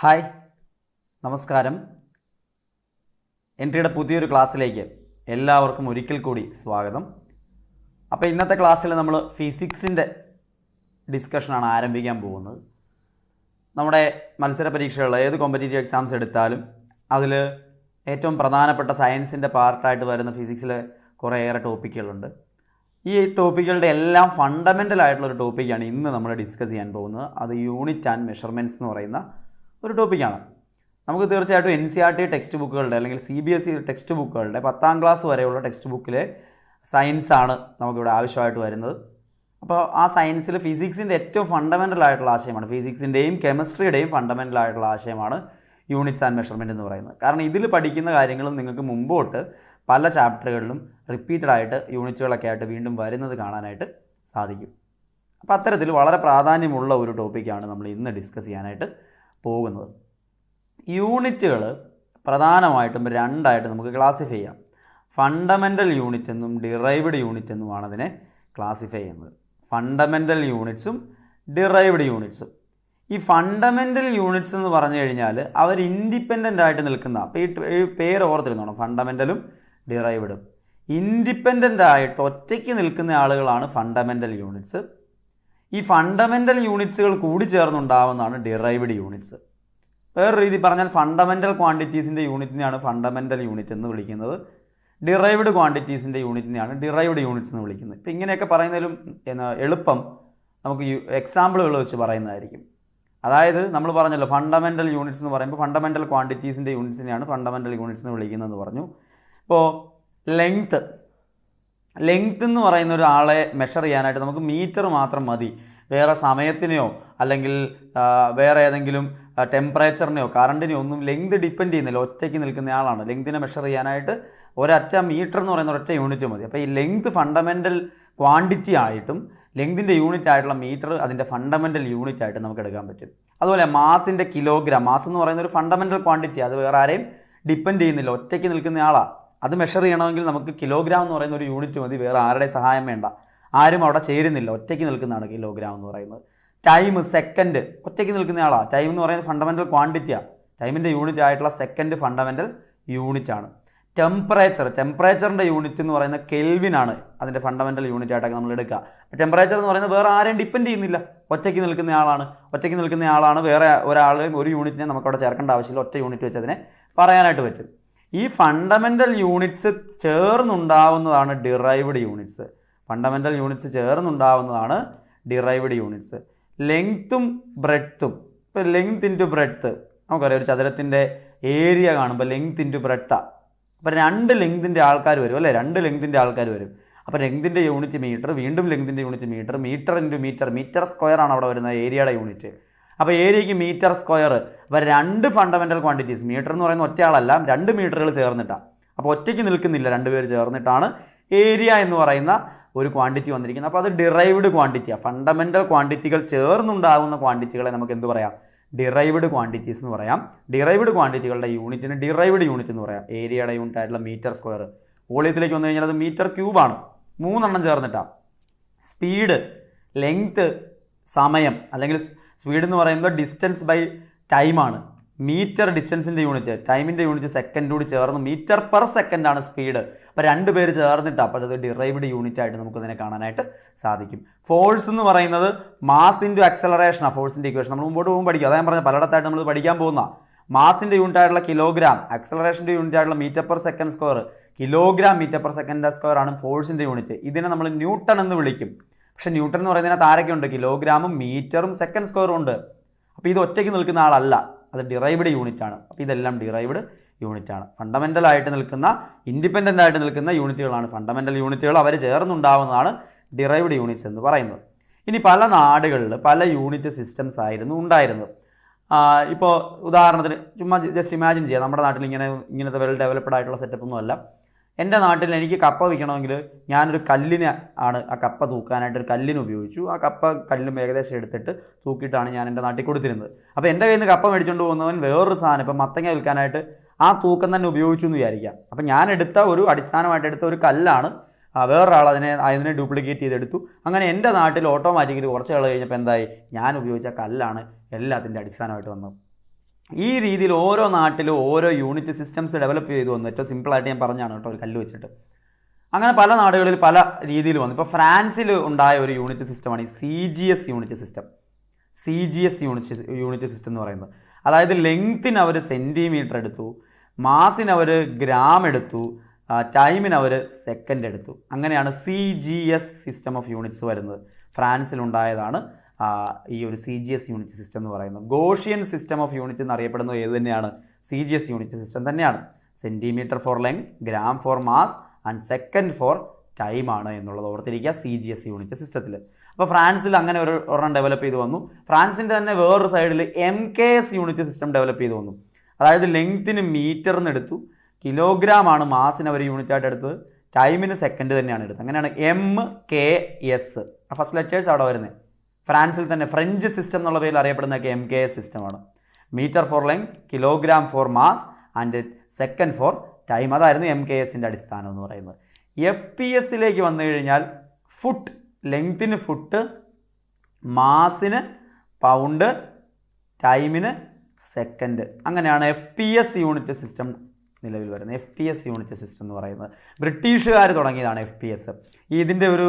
Hi, നമസ്കാരം. എൻട്രിയുടെ പുതിയൊരു ക്ലാസ്സിലേക്ക് എല്ലാവർക്കും ഒരിക്കൽ കൂടി സ്വാഗതം. അപ്പോൾ ഇന്നത്തെ ക്ലാസ്സിൽ നമ്മൾ ഫിസിക്സിൻ്റെ ഡിസ്കഷനാണ് ആരംഭിക്കാൻ പോകുന്നത്. നമ്മുടെ മത്സര പരീക്ഷകൾ ഏത് കോമ്പറ്റേറ്റീവ് എക്സാംസ് എടുത്താലും അതിൽ ഏറ്റവും പ്രധാനപ്പെട്ട സയൻസിൻ്റെ പാർട്ടായിട്ട് വരുന്ന ഫിസിക്സിലെ കുറേയേറെ ടോപ്പിക്കുകളുണ്ട്. ഈ ടോപ്പിക്കുകളുടെ എല്ലാം ഫണ്ടമെൻ്റൽ ആയിട്ടുള്ളൊരു ടോപ്പിക്കാണ് ഇന്ന് നമ്മൾ ഡിസ്കസ് ചെയ്യാൻ പോകുന്നത്. അത് യൂണിറ്റ് ആൻഡ് മെഷർമെൻറ്റ്സ് എന്ന് പറയുന്ന ഒരു ടോപ്പിക്കാണ്. നമുക്ക് തീർച്ചയായിട്ടും NCERT ടെക്സ്റ്റ് ബുക്കുകളുടെ അല്ലെങ്കിൽ CBSE ടെക്സ്റ്റ് ബുക്കുകളുടെ 10ാം ക്ലാസ് വരെയുള്ള ടെക്സ്റ്റ് ബുക്കിലെ സയൻസാണ് നമുക്കിവിടെ ആവശ്യമായിട്ട് വരുന്നത്. അപ്പോൾ ആ സയൻസിൽ ഫിസിക്സിൻ്റെ ഏറ്റവും ഫണ്ടമെൻ്റൽ ആയിട്ടുള്ള ആശയമാണ്, ഫിസിക്സിൻ്റെയും കെമിസ്ട്രിയുടെയും ഫണ്ടമെൻ്റൽ ആയിട്ടുള്ള ആശയമാണ് യൂണിറ്റ്സ് ആൻഡ് മെഷർമെൻറ്റ് എന്ന് പറയുന്നത്. കാരണം ഇതിൽ പഠിക്കുന്ന കാര്യങ്ങളും നിങ്ങൾക്ക് മുമ്പോട്ട് പല ചാപ്റ്ററുകളിലും റിപ്പീറ്റഡ് ആയിട്ട് യൂണിറ്റുകളൊക്കെ ആയിട്ട് വീണ്ടും വരുന്നത് കാണാനായിട്ട് സാധിക്കും. അപ്പോൾ അത്തരത്തിൽ വളരെ പ്രാധാന്യമുള്ള ഒരു ടോപ്പിക്കാണ് നമ്മൾ ഇന്ന് ഡിസ്കസ് ചെയ്യാനായിട്ട് പോകുന്നത്. യൂണിറ്റുകൾ പ്രധാനമായിട്ടും രണ്ടായിട്ട് നമുക്ക് ക്ലാസിഫൈ ചെയ്യാം. ഫണ്ടമെൻ്റൽ യൂണിറ്റ് എന്നും ഡിറൈവ്ഡ് യൂണിറ്റ് എന്നുമാണ് അതിനെ ക്ലാസിഫൈ ചെയ്യുന്നത്. ഫണ്ടമെൻ്റൽ യൂണിറ്റ്സും ഡിറൈവ്ഡ് യൂണിറ്റ്സും. ഈ ഫണ്ടമെൻ്റൽ യൂണിറ്റ്സ് എന്ന് പറഞ്ഞു കഴിഞ്ഞാൽ അവർ ഇൻഡിപെൻഡൻ്റ് ആയിട്ട് നിൽക്കുന്ന, അപ്പോൾ ഈ പേര് ഓർത്തിരുന്നോണം, ഫണ്ടമെൻ്റലും ഡിറൈവ്ഡും. ഇൻഡിപെൻഡൻ്റ് ആയിട്ട് ഒറ്റയ്ക്ക് നിൽക്കുന്ന ആളുകളാണ് ഫണ്ടമെൻ്റൽ യൂണിറ്റ്സ്. ഈ ഫണ്ടമെൻ്റൽ യൂണിറ്റ്സുകൾ കൂടി ചേർന്നുണ്ടാവുന്നതാണ് ഡിറൈവ്ഡ് യൂണിറ്റ്സ്. വേറൊരു രീതി പറഞ്ഞാൽ ഫണ്ടമെൻ്റൽ ക്വാണ്ടിറ്റീസിൻ്റെ യൂണിറ്റിനെയാണ് ഫണ്ടമെൻ്റൽ യൂണിറ്റ് എന്ന് വിളിക്കുന്നത്. ഡിറൈവ്ഡ് ക്വാണ്ടിറ്റീസിൻ്റെ യൂണിറ്റിനെയാണ് ഡിറൈവ്ഡ് യൂണിറ്റ്സ് എന്ന് വിളിക്കുന്നത്. ഇപ്പോൾ ഇങ്ങനെയൊക്കെ പറയുന്നതിലും എളുപ്പം നമുക്ക് എക്സാമ്പിളുകൾ വെച്ച് പറയുന്നതായിരിക്കും. അതായത് നമ്മൾ പറഞ്ഞല്ലോ ഫണ്ടമെൻ്റൽ യൂണിറ്റ്സ് എന്ന് പറയുമ്പോൾ ഫണ്ടമെൻ്റൽ ക്വാണ്ടിറ്റീസിൻ്റെ യൂണിറ്റ്സിനെയാണ് ഫണ്ടമെൻ്റൽ യൂണിറ്റ്സ് എന്ന് വിളിക്കുന്നതെന്ന് പറഞ്ഞു. ഇപ്പോൾ ലെങ്ത്ത് എന്ന് പറയുന്ന ഒരാളെ മെഷർ ചെയ്യാനായിട്ട് നമുക്ക് മീറ്റർ മാത്രം മതി. വേറെ സമയത്തിനെയോ അല്ലെങ്കിൽ വേറെ ഏതെങ്കിലും ടെമ്പറേച്ചറിനെയോ കറണ്ടിനെയോ ഒന്നും ലെങ്ത് ഡിപ്പെൻഡ് ചെയ്യുന്നില്ല. ഒറ്റയ്ക്ക് നിൽക്കുന്ന ആളാണ്. ലെങ്തിനെ മെഷർ ചെയ്യാനായിട്ട് ഒരൊറ്റ മീറ്റർ എന്ന് പറയുന്ന ഒരൊറ്റ യൂണിറ്റ് മതി. അപ്പോൾ ഈ ലെങ്ത് ഫണ്ടമെൻ്റൽ ക്വാണ്ടിറ്റി ആയിട്ടും ലെങ്തിൻ്റെ യൂണിറ്റ് ആയിട്ടുള്ള മീറ്റർ അതിൻ്റെ ഫണ്ടമെൻ്റൽ യൂണിറ്റ് ആയിട്ട് നമുക്ക് എടുക്കാൻ പറ്റും. അതുപോലെ മാസിൻ്റെ കിലോഗ്രാം, മാസ് എന്ന് പറയുന്ന ഒരു ഫണ്ടമെൻ്റൽ ക്വാണ്ടിറ്റി, അത് വേറെ ആരെയും ഡിപ്പെൻഡ് ചെയ്യുന്നില്ല. ഒറ്റയ്ക്ക് നിൽക്കുന്ന ആളാണ്. അത് മെഷർ ചെയ്യണമെങ്കിൽ നമുക്ക് കിലോഗ്രാം എന്ന് പറയുന്ന ഒരു യൂണിറ്റ് മതി. വേറെ ആരുടെ സഹായം വേണ്ട. ആരും അവിടെ ചേരുന്നില്ല. ഒറ്റയ്ക്ക് നിൽക്കുന്നതാണ് കിലോഗ്രാം എന്ന് പറയുന്നത്. ടൈം, സെക്കൻഡ്, ഒറ്റയ്ക്ക് നിൽക്കുന്ന ആളാണ്. ടൈം എന്ന് പറയുന്നത് ഫണ്ടമെൻ്റൽ ക്വാണ്ടിറ്റിയാണ്. ടൈമിൻ്റെ യൂണിറ്റ് ആയിട്ടുള്ള സെക്കൻഡ് ഫണ്ടമെൻ്റൽ യൂണിറ്റ് ആണ്. ടെമ്പറേച്ചറിൻ്റെ യൂണിറ്റ് എന്ന് പറയുന്നത് കെൽവിനാണ്. അതിൻ്റെ ഫണ്ടമെൻ്റൽ യൂണിറ്റ് ആയിട്ടൊക്കെ നമ്മൾ എടുക്കുക. അപ്പോൾ ടെമ്പറേച്ചർ എന്ന് പറയുന്നത് വേറെ ആരെയും ഡിപ്പെൻഡ് ചെയ്യുന്നില്ല. ഒറ്റയ്ക്ക് നിൽക്കുന്ന ആളാണ്. വേറെ ഒരാളെയും ഒരു യൂണിറ്റിനെ നമുക്കവിടെ ചേർക്കേണ്ട ആവശ്യമില്ല. ഒറ്റ യൂണിറ്റ് വെച്ച് അതിനെ പറയാനായിട്ട് പറ്റും. ഈ ഫണ്ടമെൻ്റൽ യൂണിറ്റ്സ് ചേർന്നുണ്ടാവുന്നതാണ് ഡിറൈവ്ഡ് യൂണിറ്റ്സ്. ഫണ്ടമെൻ്റൽ യൂണിറ്റ്സ് ചേർന്നുണ്ടാവുന്നതാണ് ഡിറൈവ്ഡ് യൂണിറ്റ്സ്. ലെങ്ത്തും ബ്രെഡ്ത്തും. ഇപ്പോൾ ലെങ്ത് ഇൻറ്റു ബ്രെഡ്ത്ത് നമുക്കറിയാം. ഒരു ചതുരത്തിൻ്റെ ഏരിയ കാണുമ്പോൾ ലെങ്ത് ഇൻറ്റു ബ്രെഡ്ത്താണ്. അപ്പോൾ രണ്ട് ലെങ്തിൻ്റെ ആൾക്കാർ വരും അല്ലേ, രണ്ട് ലെങ്തിൻ്റെ ആൾക്കാർ വരും. അപ്പോൾ ലെങ്തിൻ്റെ യൂണിറ്റ് മീറ്റർ, വീണ്ടും ലെങ്തിൻ്റെ unit metre, metre into metre square ആണ് അവിടെ വരുന്നത് ഏരിയയുടെ യൂണിറ്റ്. അപ്പോൾ ഏരിയയ്ക്ക് മീറ്റർ സ്ക്വയർ. അപ്പോൾ രണ്ട് ഫണ്ടമെൻ്റൽ ക്വാണ്ടിറ്റീസ്, മീറ്റർ എന്ന് പറയുന്ന ഒറ്റയാളല്ല, രണ്ട് മീറ്ററുകൾ ചേർന്നിട്ടാണ്. അപ്പോൾ ഒറ്റയ്ക്ക് നിൽക്കുന്നില്ല, രണ്ടുപേർ ചേർന്നിട്ടാണ് ഏരിയ എന്ന് പറയുന്ന ഒരു ക്വാണ്ടിറ്റി വന്നിരിക്കുന്നത്. അപ്പോൾ അത് ഡിറൈവ്ഡ് ക്വാണ്ടിറ്റിയാണ്. ഫണ്ടമെൻ്റൽ ക്വാണ്ടിറ്റികൾ ചേർന്നുണ്ടാകുന്ന ക്വാണ്ടിറ്റികളെ നമുക്ക് എന്ത് പറയാം? ഡിറൈവ്ഡ് ക്വാണ്ടിറ്റീസ് എന്ന് പറയാം. ഡിറൈവ്ഡ് ക്വാണ്ടിറ്റികളുടെ യൂണിറ്റിന് ഡിറൈവ്ഡ് യൂണിറ്റ് എന്ന് പറയാം. ഏരിയയുടെ യൂണിറ്റ് ആയിട്ടുള്ള മീറ്റർ സ്ക്വയർ. വോളിയത്തിലേക്ക് വന്നു കഴിഞ്ഞാൽ അത് മീറ്റർ ക്യൂബാണ്. 3 ചേർന്നിട്ടാണ്. സ്പീഡ്, ലെങ്ത്ത്, സമയം, അല്ലെങ്കിൽ സ്പീഡ് എന്ന് പറയുന്നത് ഡിസ്റ്റൻസ് ബൈ ടൈമാണ്. മീറ്റർ ഡിസ്റ്റൻസിൻ്റെ യൂണിറ്റ്, ടൈമിൻ്റെ യൂണിറ്റ് സെക്കൻഡ് കൂടി ചേർന്ന് മീറ്റർ പെർ സെക്കൻഡാണ് സ്പീഡ്. അപ്പോൾ രണ്ട് പേര് ചേർന്നിട്ട് അപ്പോൾ അത് ഡിറൈവ്ഡ് യൂണിറ്റ് ആയിട്ട് നമുക്കതിനെ കാണാനായിട്ട് സാധിക്കും. ഫോഴ്സ് എന്ന് പറയുന്നത് മാസ് ഇൻറ്റു ആക്സലറേഷനാണ്. ഫോഴ്സിൻ്റെ ഇക്വേഷൻ നമ്മൾ മുമ്പോട്ട് പോകുമ്പോൾ പഠിക്കും. അതായത് പറഞ്ഞാൽ പലയിടത്തായിട്ട് നമ്മൾ പഠിക്കാൻ പോകുന്ന മാസിൻ്റെ യൂണിറ്റ് ആയിട്ടുള്ള കിലോഗ്രാം, ആക്സലറേഷൻ്റെ യൂണിറ്റ് ആയിട്ടുള്ള metre per second square, kilogram metre per second square ആണ് ഫോഴ്സിൻ്റെ യൂണിറ്റ്. ഇതിനെ നമ്മൾ ന്യൂട്ടൺ എന്ന് വിളിക്കും. പക്ഷേ ന്യൂട്ടൺ എന്ന് പറയുന്നതിനകത്ത് ആരൊക്കെയുണ്ട്? കിലോഗ്രാമും മീറ്ററും സെക്കൻഡ് സ്ക്വയറും ഉണ്ട്. അപ്പോൾ ഇത് ഒറ്റയ്ക്ക് നിൽക്കുന്ന ആളല്ല, അത് ഡിറൈവ്ഡ് യൂണിറ്റ് ആണ്. അപ്പോൾ ഇതെല്ലാം ഡിറൈവ്ഡ് യൂണിറ്റ് ആണ്. ഫണ്ടമെൻ്റൽ ആയിട്ട് നിൽക്കുന്ന, ഇൻഡിപെൻഡൻ്റ് ആയിട്ട് നിൽക്കുന്ന യൂണിറ്റുകളാണ് ഫണ്ടമെൻ്റൽ യൂണിറ്റുകൾ. അവർ ചേർന്നുണ്ടാവുന്നതാണ് ഡിറൈവ്ഡ് യൂണിറ്റ്സ് എന്ന് പറയുന്നത്. ഇനി പല നാടുകളിൽ പല യൂണിറ്റ് സിസ്റ്റംസ് ആയിരുന്നു ഉണ്ടായിരുന്നത്. ഇപ്പോൾ ഉദാഹരണത്തിന് ചുമ്മാ ജസ്റ്റ് ഇമാജിൻ ചെയ്യാം. നമ്മുടെ നാട്ടിൽ ഇങ്ങനത്തെ വെൽ ഡെവലപ്ഡ് ആയിട്ടുള്ള സെറ്റപ്പൊന്നും അല്ല. എൻ്റെ നാട്ടിൽ എനിക്ക് കപ്പ വിൽക്കണമെങ്കിൽ ഞാനൊരു കല്ലിനെ ആണ് ആ കപ്പ തൂക്കാനായിട്ട് ഒരു കല്ലിന് ഉപയോഗിച്ചു. ആ കല്ലും ഏകദേശം എടുത്തിട്ട് തൂക്കിയിട്ടാണ് ഞാൻ എൻ്റെ നാട്ടിൽ കൊടുത്തിരുന്നത്. അപ്പോൾ എൻ്റെ കയ്യിൽ നിന്ന് കപ്പ മേടിച്ചുകൊണ്ട് പോകുന്നവൻ വേറൊരു സാധനം, ഇപ്പോൾ മത്തങ്ങ വിൽക്കാനായിട്ട് ആ തൂക്കം തന്നെ ഉപയോഗിച്ചു എന്ന് വിചാരിക്കാം. അപ്പോൾ ഞാൻ എടുത്ത ഒരു അടിസ്ഥാനമായിട്ട് എടുത്ത ഒരു കല്ലാണ് വേറൊരാൾ അതിനെ ഡ്യൂപ്ലിക്കേറ്റ് ചെയ്തെടുത്തു. അങ്ങനെ എൻ്റെ നാട്ടിൽ ഓട്ടോമാറ്റിക്കലി കുറച്ച് നാൾ കഴിഞ്ഞപ്പോൾ എന്തായി? ഞാൻ ഉപയോഗിച്ച കല്ലാണ് എല്ലാത്തിൻ്റെ അടിസ്ഥാനമായിട്ട് വന്നത്. ഈ രീതിയിൽ ഓരോ നാട്ടിലും ഓരോ യൂണിറ്റ് സിസ്റ്റംസ് ഡെവലപ്പ് ചെയ്തു വന്നു. ഏറ്റവും സിമ്പിളായിട്ട് ഞാൻ പറഞ്ഞാണ് കേട്ടോ, ഒരു കല്ല് വെച്ചിട്ട്. അങ്ങനെ പല നാടുകളിൽ പല രീതിയിൽ വന്നു. ഇപ്പോൾ ഫ്രാൻസിൽ ഉണ്ടായ ഒരു യൂണിറ്റ് സിസ്റ്റമാണ് ഈ CGS unit system. CGS unit system എന്ന് പറയുന്നത്, അതായത് ലെങ്ത്തിന് അവർ സെൻറ്റിമീറ്റർ എടുത്തു, മാസിന് അവർ ഗ്രാം എടുത്തു, ടൈമിന് അവർ സെക്കൻഡ് എടുത്തു. അങ്ങനെയാണ് CGS സിസ്റ്റം ഓഫ് യൂണിറ്റ്സ് വരുന്നത്. ഫ്രാൻസിലുണ്ടായതാണ് ഈ ഒരു CGS യൂണിറ്റ് സിസ്റ്റം എന്ന് പറയുന്നത്. ഗോഷിയൻ സിസ്റ്റം ഓഫ് യൂണിറ്റ് എന്നറിയപ്പെടുന്നത് ഏത് തന്നെയാണ്? CGS യൂണിറ്റ് സിസ്റ്റം തന്നെയാണ്. Centimetre for length, gram for mass and second for time ആണ് എന്നുള്ളത് ഓർത്തിരിക്കുക CGS യൂണിറ്റ് സിസ്റ്റത്തിൽ. അപ്പോൾ ഫ്രാൻസിൽ അങ്ങനെ ഒരെണ്ണം ഡെവലപ്പ് ചെയ്ത് വന്നു. ഫ്രാൻസിൻ്റെ തന്നെ വേറൊരു സൈഡിൽ MKS യൂണിറ്റ് സിസ്റ്റം ഡെവലപ്പ് ചെയ്ത് വന്നു. അതായത് ലെങ്ത്തിന് മീറ്ററിന് എടുത്തു, കിലോഗ്രാം ആണ് മാസിന് അവർ യൂണിറ്റായിട്ട് എടുത്തത്, ടൈമിന് സെക്കൻഡ് തന്നെയാണ് എടുത്തത്. അങ്ങനെയാണ് MKS. ഫസ്റ്റ് ലെറ്റേഴ്സ് അവിടെ വരുന്നത്. ഫ്രാൻസിൽ തന്നെ ഫ്രഞ്ച് സിസ്റ്റം എന്നുള്ള പേരിൽ അറിയപ്പെടുന്നതൊക്കെ MKS സിസ്റ്റമാണ്. Metre for length, kilogram for mass and second for time. അതായിരുന്നു MKSൻ്റെ അടിസ്ഥാനം എന്ന് പറയുന്നത്. FPS വന്നു കഴിഞ്ഞാൽ ഫുട്ട്, ലെങ്ത്തിന് ഫുട്ട്, മാസിന് പൗണ്ട്, ടൈമിന് സെക്കൻഡ്. അങ്ങനെയാണ് FPS യൂണിറ്റ് സിസ്റ്റം നിലവിൽ വരുന്നത്. FPS യൂണിറ്റ് സിസ്റ്റം എന്ന് പറയുന്നത് ബ്രിട്ടീഷുകാർ തുടങ്ങിയതാണ്. FPS ഇതിൻ്റെ ഒരു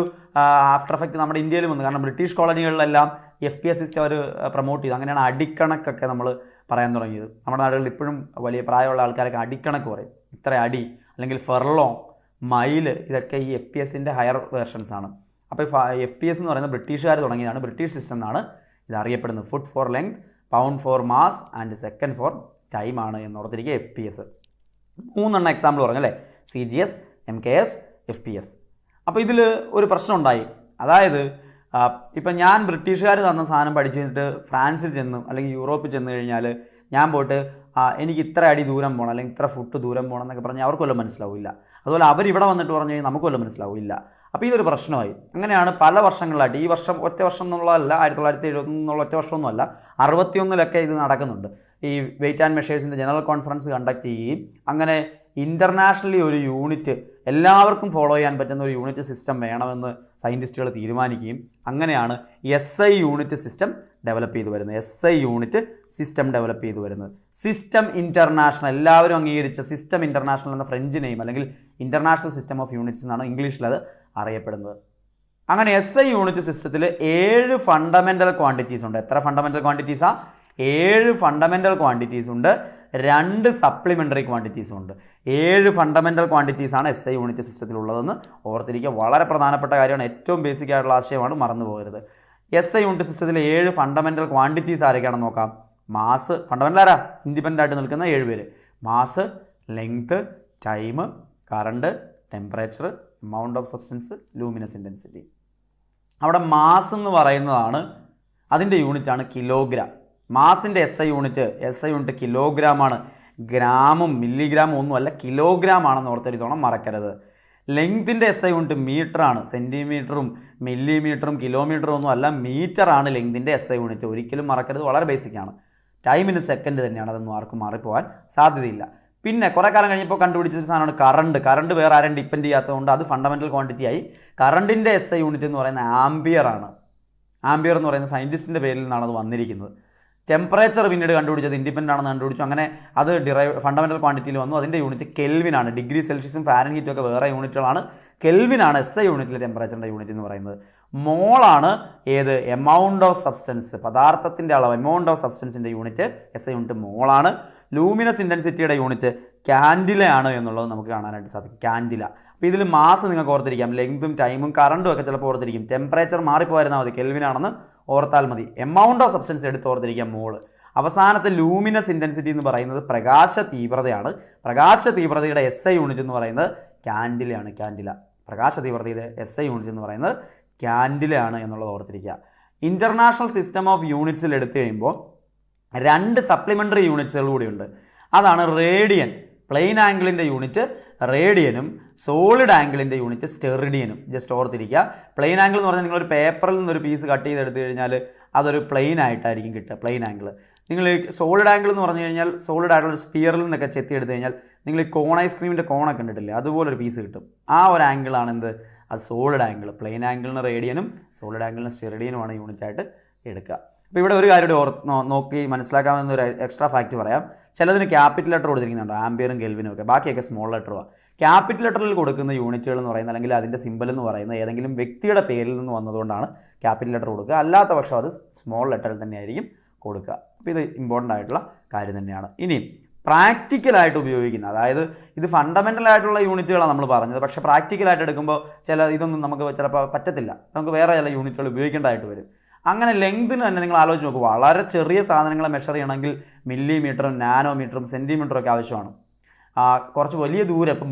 ആഫ്റ്റർ എഫക്റ്റ് നമ്മുടെ ഇന്ത്യയിലും വന്നു. കാരണം ബ്രിട്ടീഷ് കോളനികളിലെല്ലാം FPS സിസ്റ്റം അവർ പ്രൊമോട്ട് ചെയ്തു. അങ്ങനെയാണ് അടിക്കണക്കൊക്കെ നമ്മൾ പറയാൻ തുടങ്ങിയത്. നമ്മുടെ നാടുകളിൽ ഇപ്പോഴും വലിയ പ്രായമുള്ള ആൾക്കാരൊക്കെ അടിക്കണക്ക് പറയും. ഇത്ര അടി, അല്ലെങ്കിൽ ഫെർലോങ്, മൈല്, ഇതൊക്കെ ഈ FPS ഹയർ വേർഷൻസ് ആണ്. അപ്പോൾ FPS എന്ന് പറയുന്നത് ബ്രിട്ടീഷുകാർ തുടങ്ങിയതാണ്. ബ്രിട്ടീഷ് സിസ്റ്റം എന്നാണ് ഇത് അറിയപ്പെടുന്നത്. Foot for length, pound for mass and second for time ആണ് എന്നോർത്തിരിക്കുക FPS. 3 എക്സാമ്പിൾ പറഞ്ഞു അല്ലേ? CGS, MKS, FPS. അപ്പോൾ ഇതിൽ ഒരു പ്രശ്നം ഉണ്ടായി. അതായത് ഇപ്പം ഞാൻ ബ്രിട്ടീഷുകാർ തന്ന സാധനം പഠിച്ചിട്ട് ഫ്രാൻസിൽ ചെന്ന് അല്ലെങ്കിൽ യൂറോപ്പിൽ ചെന്ന് കഴിഞ്ഞാൽ ഞാൻ പോയിട്ട് എനിക്ക് ഇത്ര അടി ദൂരം പോകണം അല്ലെങ്കിൽ ഇത്ര ഫുട്ട് ദൂരം പോകണം എന്നൊക്കെ പറഞ്ഞാൽ അവർക്ക് വല്ലതും മനസ്സിലാവില്ല. അതുപോലെ അവരിവിടെ വന്നിട്ട് പറഞ്ഞു കഴിഞ്ഞാൽ നമുക്ക് വല്ലതും മനസ്സിലാവില്ല. അപ്പോൾ ഇതൊരു പ്രശ്നമായി. അങ്ങനെയാണ് പല വർഷങ്ങളിലായിട്ട്, ഈ വർഷം ഒറ്റ വർഷം എന്നുള്ളതല്ല, 1971 ഒറ്റ വർഷമൊന്നുമല്ല, 61 ഇത് നടക്കുന്നുണ്ട്. ഈ വെയ്റ്റ് ആൻഡ് മെഷേഴ്സിൻ്റെ ജനറൽ കോൺഫറൻസ് കണ്ടക്ട് ചെയ്യുകയും അങ്ങനെ ഇൻ്റർനാഷണലി ഒരു യൂണിറ്റ്, എല്ലാവർക്കും ഫോളോ ചെയ്യാൻ പറ്റുന്ന ഒരു യൂണിറ്റ് സിസ്റ്റം വേണമെന്ന് സയൻറ്റിസ്റ്റുകൾ തീരുമാനിക്കുകയും അങ്ങനെയാണ് SI യൂണിറ്റ് സിസ്റ്റം ഡെവലപ്പ് ചെയ്തു വരുന്നത്. SI യൂണിറ്റ് സിസ്റ്റം ഡെവലപ്പ് ചെയ്തു വരുന്നത്. സിസ്റ്റം ഇൻ്റർനാഷണൽ, എല്ലാവരും അംഗീകരിച്ച സിസ്റ്റം ഇൻ്റർനാഷണൽ എന്ന ഫ്രഞ്ച് നെയിം, അല്ലെങ്കിൽ ഇൻ്റർനാഷണൽ സിസ്റ്റം ഓഫ് യൂണിറ്റ്സ് എന്നാണ് ഇംഗ്ലീഷിൽ അത് അറിയപ്പെടുന്നത്. അങ്ങനെ SI യൂണിറ്റ് സിസ്റ്റത്തിൽ 7 ഫണ്ടമെൻ്റൽ ക്വാണ്ടിറ്റീസ് ഉണ്ട്. എത്ര ഫണ്ടമെൻ്റൽ ക്വാണ്ടിറ്റീസാണ്? 7 ഫണ്ടമെൻ്റൽ ക്വാണ്ടിറ്റീസ് ഉണ്ട്, 2 സപ്ലിമെൻ്ററി ക്വാണ്ടിറ്റീസും ഉണ്ട്. 7 ഫണ്ടമെൻ്റൽ ക്വാണ്ടിറ്റീസാണ് SI യൂണിറ്റ് സിസ്റ്റത്തിലുള്ളതെന്ന് ഓർത്തിരിക്കുക. വളരെ പ്രധാനപ്പെട്ട കാര്യമാണ്, ഏറ്റവും ബേസിക് ആയിട്ടുള്ള ആശയമാണ്, മറന്നു പോകരുത്. SI യൂണിറ്റ് സിസ്റ്റത്തിൽ 7 ഫണ്ടമെൻ്റൽ ക്വാണ്ടിറ്റീസ് ആരൊക്കെയാണെന്ന് നോക്കാം. മാസ്, ഫണ്ടമെൻ്റൽ ആരാ? ഇൻഡിപെൻഡൻ്റ് ആയിട്ട് നിൽക്കുന്ന 7 പേര്. Mass, length, time, current, temperature, amount of substance, luminous intensity. അവിടെ മാസ് എന്ന് പറയുന്നതാണ്, അതിൻ്റെ യൂണിറ്റാണ് കിലോഗ്രാം. മാസിൻ്റെ SI യൂണിറ്റ് കിലോഗ്രാമാണ്. ഗ്രാമും മില്ലിഗ്രാമും ഒന്നുമല്ല, കിലോഗ്രാം ആണെന്ന് ഓർത്തെടുത്തോണം, മറക്കരുത്. ലെങ്തിൻ്റെ SI യൂണിറ്റ് മീറ്ററാണ്. സെൻറ്റിമീറ്ററും മില്ലിമീറ്ററും കിലോമീറ്ററും ഒന്നും അല്ല, മീറ്ററാണ് ലെങ്തിൻ്റെ SI യൂണിറ്റ്. ഒരിക്കലും മറക്കരുത്, വളരെ ബേസിക്കാണ്. ടൈമിന് സെക്കൻഡ് തന്നെയാണ്, അതൊന്നും ആർക്കും മാറിപ്പോകാൻ സാധ്യതയില്ല. പിന്നെ കുറേ കാലം കഴിഞ്ഞപ്പോൾ കണ്ടുപിടിച്ച സാധനമാണ് കറണ്ട് വേറെ ആരും ഡിപ്പെൻഡ് ചെയ്യാത്തതുകൊണ്ട് അത് ഫണ്ടമെൻ്റൽ ക്വാണ്ടിറ്റി ആയി. കറണ്ടിൻ്റെ SI യൂണിറ്റ് എന്ന് പറയുന്നത് ആംബിയർ ആണ്. ആംബിയർ എന്ന് പറയുന്ന സയൻറ്റിസ്റ്റിൻ്റെ പേരിൽ നിന്നാണ് അത് വന്നിരിക്കുന്നത്. ടെമ്പറേച്ചർ പിന്നീട് കണ്ടുപിടിച്ചത് ഇൻഡിപെൻഡൻ്റ് ആണെന്ന് കണ്ടുപിടിച്ചു. അങ്ങനെ അത് ഫണ്ടമെൻ്റൽ ക്വാണ്ടിറ്റിയിൽ വന്നു. അതിൻ്റെ യൂണിറ്റ് കെൽവിനാണ്. ഡിഗ്രി സെൽഷ്യസും ഫാരൻഹീറ്റും ഒക്കെ വേറെ യൂണിറ്റുകളാണ്. കെൽവിനാണ് SI യൂണിറ്റിലെ ടെമ്പറേച്ചറിൻ്റെ യൂണിറ്റ് എന്ന് പറയുന്നത്. മോളാണ് ഏത്? എമൗണ്ട് ഓഫ് സബ്സ്റ്റൻസ്, പദാർത്ഥത്തിൻ്റെ അളവ്. എമൗണ്ട് ഓഫ് സബ്സ്റ്റൻസിൻ്റെ യൂണിറ്റ് SI യൂണിറ്റ് മോളാണ്. ലൂമിനസ് ഇൻറ്റൻസിറ്റിയുടെ യൂണിറ്റ് ക്യാൻഡിലയാണ് എന്നുള്ളത് നമുക്ക് കാണാനായിട്ട് സാധിക്കും. ക്യാൻഡില. അപ്പോൾ ഇതിൽ മാസ് നിങ്ങൾക്ക് ഓർത്തിരിക്കാം, ലെങ്തും ടൈമും കറണ്ടും ഒക്കെ ചിലപ്പോൾ ഓർത്തിരിക്കും. ടെമ്പറേച്ചർ മാറിപ്പോയിരുന്നാൽ മതി, കെൽവിനാണെന്ന് ഓർത്താൽ മതി. എമൗണ്ട് ഓഫ് സബ്സ്റ്റൻസ് എടുത്ത് ഓർത്തിരിക്കാം, മോള്. അവസാനത്തെ ലൂമിനസ് ഇൻറ്റൻസിറ്റി എന്ന് പറയുന്നത് പ്രകാശ തീവ്രതയാണ്. പ്രകാശ തീവ്രതയുടെ SI യൂണിറ്റ് എന്ന് പറയുന്നത് ക്യാൻഡിലയാണ്. ക്യാൻഡില. പ്രകാശ തീവ്രതയുടെ SI യൂണിറ്റ് എന്ന് പറയുന്നത് ക്യാൻഡിലയാണ് എന്നുള്ളത് ഓർത്തിരിക്കുക. ഇൻ്റർനാഷണൽ സിസ്റ്റം ഓഫ് യൂണിറ്റ്സിൽ എടുത്തു കഴിയുമ്പോൾ 2 സപ്ലിമെൻ്ററി യൂണിറ്റ്സുകൾ കൂടിയുണ്ട്. അതാണ് റേഡിയൻ, പ്ലെയിൻ ആംഗിളിൻ്റെ യൂണിറ്റ് റേഡിയനും സോളിഡ് ആംഗിളിൻ്റെ യൂണിറ്റ് സ്റ്റെറിഡിയനും. ജസ്റ്റ് ഓർത്തിരിക്കുക. പ്ലെയിൻ ആംഗിൾ എന്ന് പറഞ്ഞാൽ നിങ്ങളൊരു പേപ്പറിൽ നിന്നൊരു പീസ് കട്ട് ചെയ്തെടുത്തു കഴിഞ്ഞാൽ അതൊരു പ്ലെയിൻ ആയിട്ടായിരിക്കും കിട്ടുക, പ്ലെയിൻ ആംഗിൾ. നിങ്ങൾ സോളിഡ് ആംഗിൾ എന്ന് പറഞ്ഞു കഴിഞ്ഞാൽ സോളിഡ് ആയിട്ടുള്ള സ്പിയറിൽ നിന്നൊക്കെ ചെത്തി എടുത്തു കഴിഞ്ഞാൽ നിങ്ങൾ ഈ കോൺ ഐസ്ക്രീമിൻ്റെ കോണൊക്കെ കണ്ടിട്ടില്ലേ, അതുപോലൊരു പീസ് കിട്ടും. ആ ഒരു ആംഗിളാണ് എന്ത്? അത് സോളിഡ് ആംഗിൾ. പ്ലെയിൻ ആംഗിളിന് റേഡിയനും സോളിഡ് ആംഗിളിന് സ്റ്റെറിഡിയനുമാണ് യൂണിറ്റായിട്ട് എടുക്കുക. അപ്പോൾ ഇവിടെ ഒരു കാര്യം നോക്കി മനസ്സിലാക്കാവുന്ന ഒരു എക്സ്ട്രാ ഫാക്റ്റ് പറയാം. ചിലതിന് ക്യാപിറ്റൽ ലെറ്റർ കൊടുത്തിരിക്കുന്നുണ്ട്, ആംബിയറും കെൽവിനും ഒക്കെ, ബാക്കിയൊക്കെ സ്മോൾ ലെറ്ററുമാണ്. ക്യാപിറ്റൽ ലെറ്ററിൽ കൊടുക്കുന്ന യൂണിറ്റുകൾ എന്ന് പറയുന്നത് അല്ലെങ്കിൽ അതിൻ്റെ സിമ്പൽ എന്ന് പറയുന്നത് ഏതെങ്കിലും വ്യക്തിയുടെ പേരിൽ നിന്ന് വന്നതുകൊണ്ടാണ് ക്യാപിറ്റൽ ലെറ്റർ കൊടുക്കുക. അല്ലാത്ത പക്ഷം അത് സ്മോൾ ലെറ്ററിൽ തന്നെയായിരിക്കും കൊടുക്കുക. അപ്പോൾ ഇത് ഇമ്പോർട്ടൻ്റ് ആയിട്ടുള്ള കാര്യം തന്നെയാണ്. ഇനി പ്രാക്ടിക്കലായിട്ട് ഉപയോഗിക്കുന്ന, അതായത് ഇത് ഫണ്ടമെൻ്റൽ ആയിട്ടുള്ള യൂണിറ്റുകളാണ് നമ്മൾ പറഞ്ഞത്, പക്ഷേ പ്രാക്ടിക്കലായിട്ട് എടുക്കുമ്പോൾ ഇതൊന്നും നമുക്ക് ചിലപ്പോൾ പറ്റത്തില്ല, നമുക്ക് വേറെ ചില യൂണിറ്റുകൾ ഉപയോഗിക്കേണ്ടതായിട്ട് വരും. അങ്ങനെ ലെങ്തിന് തന്നെ നിങ്ങൾ ആലോചിച്ച് നോക്കുക, വളരെ ചെറിയ സാധനങ്ങളെ മെഷർ ചെയ്യണമെങ്കിൽ മില്ലിമീറ്ററും നാനോമീറ്ററും സെൻറ്റിമീറ്ററും ഒക്കെ ആവശ്യമാണ്. കുറച്ച് വലിയ ദൂരം, ഇപ്പം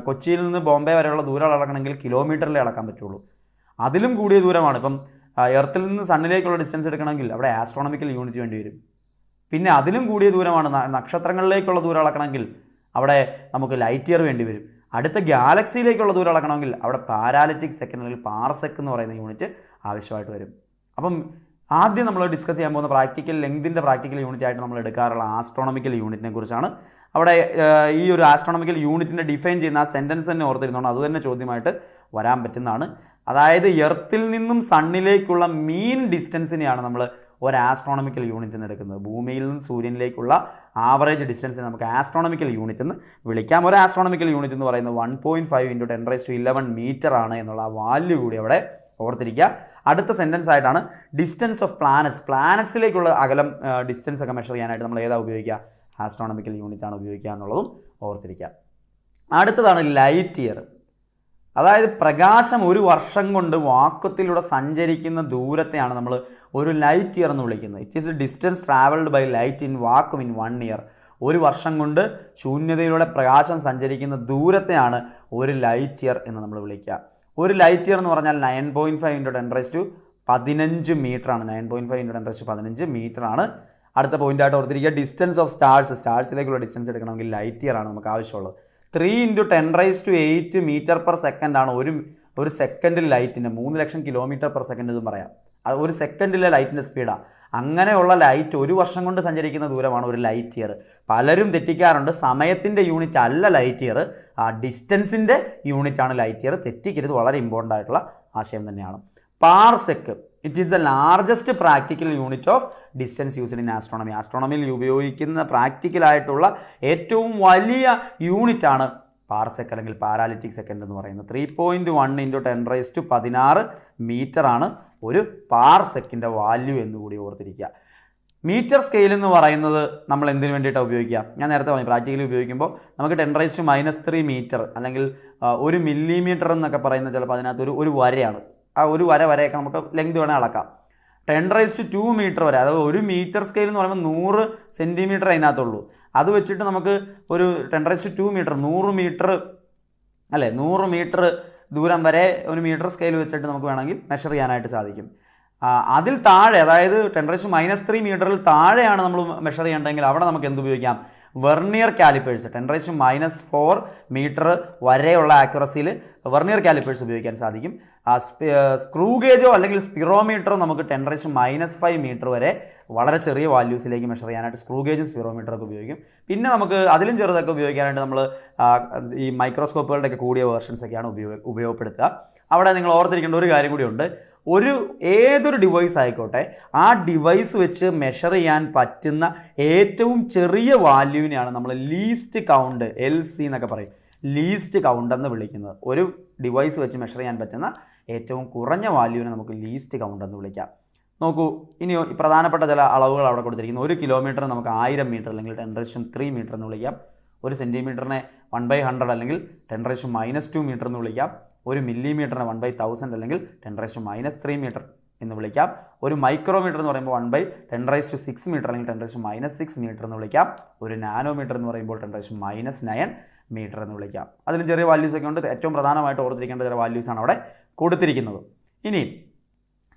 കൊച്ചിയിൽ നിന്ന് ബോംബെ വരെയുള്ള ദൂരം അളക്കണമെങ്കിൽ കിലോമീറ്ററിലേ അളക്കാൻ പറ്റുള്ളൂ. അതിലും കൂടിയ ദൂരമാണ്. ഇപ്പം എർത്തിൽ നിന്ന് സണ്ണിലേക്കുള്ള ഡിസ്റ്റൻസ് എടുക്കണമെങ്കിൽ അവിടെ ആസ്ട്രോണമിക്കൽ യൂണിറ്റ് വേണ്ടി വരും. പിന്നെ അതിലും കൂടിയ ദൂരമാണ് നക്ഷത്രങ്ങളിലേക്കുള്ള ദൂരം അളക്കണമെങ്കിൽ അവിടെ നമുക്ക് ലൈറ്റ് ഇയർ വേണ്ടി വരും. അടുത്ത ഗാലക്സിയിലേക്കുള്ള ദൂരം അളക്കണമെങ്കിൽ അവിടെ പാരാലിറ്റിക് സെക്കൻഡ് അല്ലെങ്കിൽ പാർസെക് എന്ന് പറയുന്ന യൂണിറ്റ് ആവശ്യമായിട്ട് വരും. അപ്പം ആദ്യം നമ്മൾ ഡിസ്കസ് ചെയ്യാൻ പോകുന്ന ലെങ്തിൻ്റെ പ്രാക്ടിക്കൽ യൂണിറ്റ് ആയിട്ട് നമ്മൾ എടുക്കാറുള്ള ആസ്ട്രോണമിക്കൽ യൂണിറ്റിനെ കുറിച്ചാണ്. അവിടെ ഈ ഒരു ആസ്ട്രോണമിക്കൽ യൂണിറ്റിനെ ഡിഫൈൻ ചെയ്യുന്ന ആ സെൻറ്റൻസ് തന്നെ ഓർത്തിരുന്നോണ്ട് അത് തന്നെ ചോദ്യമായിട്ട് വരാൻ പറ്റുന്നതാണ്. അതായത് എർത്തിൽ നിന്നും സണ്ണിലേക്കുള്ള മീൻ ഡിസ്റ്റൻസിനെയാണ് നമ്മൾ ഒരു ആസ്ട്രോണമിക്കൽ യൂണിറ്റ് എന്ന് എടുക്കുന്നത്. ഭൂമിയിൽ നിന്ന് സൂര്യനിലേക്കുള്ള ആവറേജ് ഡിസ്റ്റൻസിനെ നമുക്ക് ആസ്ട്രോണമിക്കൽ യൂണിറ്റ് എന്ന് വിളിക്കാം. ഒരു ആസ്ട്രോണമിക്കൽ യൂണിറ്റ് എന്ന് പറയുന്നത് 1.5 × 10⁻11 മീറ്റർ ആണ് എന്നുള്ള ആ വാല്യൂ കൂടി അവിടെ ഓർത്തിരിക്കുക. അടുത്ത സെൻറ്റൻസ് ആയിട്ടാണ് ഡിസ്റ്റൻസ് ഓഫ് പ്ലാനറ്റ്സിലേക്കുള്ള അകലം, ഡിസ്റ്റൻസ് ഒക്കെ മെഷർ ചെയ്യാനായിട്ട് നമ്മൾ ഏതാ ഉപയോഗിക്കുക? ആസ്ട്രോണമിക്കൽ യൂണിറ്റ് ആണ് ഉപയോഗിക്കുക എന്നുള്ളതും ഓർത്തിരിക്കുക. അടുത്തതാണ് ലൈറ്റ് ഇയർ. അതായത് പ്രകാശം ഒരു വർഷം കൊണ്ട് വാക്വത്തിലൂടെ സഞ്ചരിക്കുന്ന ദൂരത്തെയാണ് നമ്മൾ ഒരു ലൈറ്റ് ഇയർ എന്ന് വിളിക്കുന്നത്. It is distance travelled by light in vacuum in 1 year. ഒരു വർഷം കൊണ്ട് ശൂന്യതയിലൂടെ പ്രകാശം സഞ്ചരിക്കുന്ന ദൂരത്തെയാണ് ഒരു ലൈറ്റ് ഇയർ എന്ന് നമ്മൾ വിളിക്കുക. ഒരു ലൈറ്റ് ഇയർ എന്ന് പറഞ്ഞാൽ 9.5 × 10⁻15 മീറ്ററാണ്. 9.5 × 10⁻15 മീറ്ററാണ്. അടുത്ത പോയിൻ്റായിട്ട് ഓർത്തിരിക്കുക, ഡിസ്റ്റൻസ് ഓഫ് സ്റ്റാർസിലേക്കുള്ള ഡിസ്റ്റൻസ് എടുക്കണമെങ്കിൽ ലൈറ്റ് ഇയർ ആണ് നമുക്ക് ആവശ്യമുള്ളത്. 3 × 10⁻8 മീറ്റർ പെർ സെക്കൻഡ് ആണ് ഒരു സെക്കൻഡിൽ ലൈറ്റിൻ്റെ 3 ലക്ഷം കിലോമീറ്റർ പെർ സെക്കൻഡ് എന്നും പറയാം. അത് ഒരു സെക്കൻഡിലെ ലൈറ്റിൻ്റെ സ്പീഡാണ്. അങ്ങനെയുള്ള ലൈറ്റ് ഒരു വർഷം കൊണ്ട് സഞ്ചരിക്കുന്ന ദൂരമാണ് ഒരു ലൈറ്റ് ഇയർ. പലരും തെറ്റിക്കാറുണ്ട്, സമയത്തിൻ്റെ യൂണിറ്റ് അല്ല ലൈറ്റ് ഇയർ, ഡിസ്റ്റൻസിൻ്റെ യൂണിറ്റാണ് ലൈറ്റ് ഇയർ. തെറ്റിക്കരുത്, വളരെ ഇമ്പോർട്ടൻ്റ് ആയിട്ടുള്ള ആശയം തന്നെയാണ്. Parsec, it is the largest practical unit of distance used in astronomy. ആസ്ട്രോണമിയിൽ ഉപയോഗിക്കുന്ന പ്രാക്ടിക്കലായിട്ടുള്ള ഏറ്റവും വലിയ യൂണിറ്റാണ് പാർസെക് അല്ലെങ്കിൽ പാരാലിറ്റിക് സെക്കൻഡ് എന്ന് പറയുന്നത്. 3.1 × 10⁻16 മീറ്ററാണ് ഒരു പാർസെക്കിൻ്റെ വാല്യൂ എന്നുകൂടി ഓർത്തിരിക്കുക. മീറ്റർ സ്കെയിൽ എന്ന് പറയുന്നത് നമ്മൾ എന്തിനു വേണ്ടിയിട്ടാണ് ഉപയോഗിക്കുക? ഞാൻ നേരത്തെ പറഞ്ഞു, പ്രാക്ടിക്കലി ഉപയോഗിക്കുമ്പോൾ നമുക്ക് 10⁻³ മീറ്റർ അല്ലെങ്കിൽ 1 മില്ലിമീറ്റർ എന്നൊക്കെ പറയുന്നത് ചിലപ്പോൾ അതിനകത്ത് ഒരു വരയാണ്. ആ ഒരു വരെയൊക്കെ നമുക്ക് ലെങ്ത് വേണേൽ അളക്കാം. 10⁻² മീറ്റർ വരെ, അതായത് 1 മീറ്റർ സ്കെയിൽ എന്ന് പറയുമ്പോൾ 100 സെൻറ്റിമീറ്റർ അതിനകത്തുള്ളൂ. അത് വെച്ചിട്ട് നമുക്ക് ഒരു 10⁻² മീറ്റർ 100 മീറ്റർ അല്ലേ, 100 മീറ്റർ ദൂരം വരെ ഒരു മീറ്റർ സ്കെയിൽ വെച്ചിട്ട് നമുക്ക് വേണമെങ്കിൽ മെഷർ ചെയ്യാനായിട്ട് സാധിക്കും. അതിൽ താഴെ, അതായത് 10⁻³ മീറ്ററിൽ താഴെയാണ് നമ്മൾ മെഷർ ചെയ്യേണ്ടതെങ്കിൽ അവിടെ നമുക്ക് എന്തുപയോഗിക്കാം? Vernier callipers. 10⁻⁴ മീറ്റർ വരെയുള്ള ആക്യുറസിയിൽ വെർണിയർ കാലിപ്പേഴ്സ് ഉപയോഗിക്കാൻ സാധിക്കും. സ്ക്രൂ ഗേജോ അല്ലെങ്കിൽ സ്പിറോമീറ്ററോ നമുക്ക് 10⁻⁵ മീറ്റർ വരെ വളരെ ചെറിയ വാല്യൂസിലേക്ക് മെഷർ ചെയ്യാനായിട്ട് സ്ക്രൂ ഗേജും സ്പിറോമീറ്ററൊക്കെ ഉപയോഗിക്കും. പിന്നെ നമുക്ക് അതിലും ചെറുതൊക്കെ ഉപയോഗിക്കാനായിട്ട് നമ്മൾ ഈ മൈക്രോസ്കോപ്പുകളുടെയൊക്കെ കൂടിയ വേർഷൻസൊക്കെയാണ് ഉപയോഗപ്പെടുത്തുക. അവിടെ നിങ്ങൾ ഓർത്തിരിക്കേണ്ട ഒരു കാര്യം കൂടിയുണ്ട്. ഏതൊരു ഡിവൈസ് ആയിക്കോട്ടെ, ആ ഡിവൈസ് വെച്ച് മെഷർ ചെയ്യാൻ പറ്റുന്ന ഏറ്റവും ചെറിയ വാല്യൂവിനെയാണ് നമ്മൾ ലീസ്റ്റ് കൗണ്ട്, LC എന്നൊക്കെ പറയും, ലീസ്റ്റ് കൗണ്ട് എന്ന് വിളിക്കുന്നത്. ഒരു ഡിവൈസ് വെച്ച് മെഷർ ചെയ്യാൻ പറ്റുന്ന ഏറ്റവും കുറഞ്ഞ വാല്യൂവിനെ നമുക്ക് ലീസ്റ്റ് കൗണ്ട് എന്ന് വിളിക്കാം. നോക്കൂ, ഇനി പ്രധാനപ്പെട്ട ചില അളവുകൾ അവിടെ കൊടുത്തിരിക്കുന്നു. 1 കിലോമീറ്ററിന് നമുക്ക് 1000 മീറ്റർ അല്ലെങ്കിൽ 10⁻³ മീറ്റർ എന്ന് വിളിക്കാം. 1 സെൻറ്റിമീറ്ററിനെ 1/100 അല്ലെങ്കിൽ 10⁻² മീറ്റർ എന്ന് വിളിക്കാം. 1 മില്ലിമീറ്ററിനെ 1/1000 അല്ലെങ്കിൽ 10⁻³ മീറ്റർ എന്ന് വിളിക്കാം. 1 മൈക്രോമീറ്റർ എന്ന് പറയുമ്പോൾ 1/10⁻6 മീറ്റർ അല്ലെങ്കിൽ 10⁻6 മീറ്റർ എന്ന് വിളിക്കാം. 1 നാനോമീറ്റർ എന്ന് പറയുമ്പോൾ 10⁻9 മീറ്റർ എന്ന് വിളിക്കാം. അതിലും ചെറിയ വാല്യൂസൊക്കെ ഉണ്ട്. ഏറ്റവും പ്രധാനമായിട്ട് ഓർത്തിരിക്കേണ്ട ചില വാല്യൂസാണ് അവിടെ കൊടുത്തിരിക്കുന്നത്. ഇനി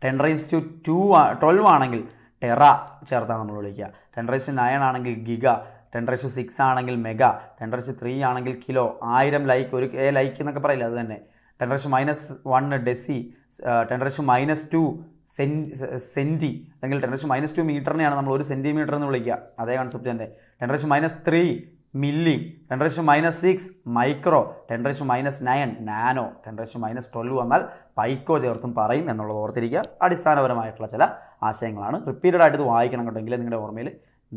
10⁻12 ആണെങ്കിൽ ടെറ ചേർത്താണ് നമ്മൾ വിളിക്കുക. 10⁻9 ആണെങ്കിൽ ഗിഗ, 10⁻6 ആണെങ്കിൽ മെഗാ, 10⁻3 ആണെങ്കിൽ കിലോ, 1000 ലൈക്ക്, ഒരു ലൈക്ക് എന്നൊക്കെ പറയില്ല, അത് തന്നെ. 10⁻1 ഡെസി, 10⁻2 സെൻറ്റി അല്ലെങ്കിൽ 10⁻2 മീറ്ററിനെയാണ് നമ്മൾ 1 സെൻറ്റിമീറ്റർ എന്ന് വിളിക്കുക. അതേ കൺസെപ്റ്റ് തന്നെ. 10⁻3 മില്ലി, 10⁻⁶ മൈക്രോ, 10⁻⁹ നാനോ, 10⁻12 വന്നാൽ പൈക്കോ ചേർത്തും പറയും എന്നുള്ളത് ഓർത്തിരിക്കുക. അടിസ്ഥാനപരമായിട്ടുള്ള ചില ആശയങ്ങളാണ്. റിപ്പീറ്റഡ് ആയിട്ട് ഇത് വായിക്കണം കേട്ടെങ്കിൽ നിങ്ങളുടെ ഓർമ്മയിൽ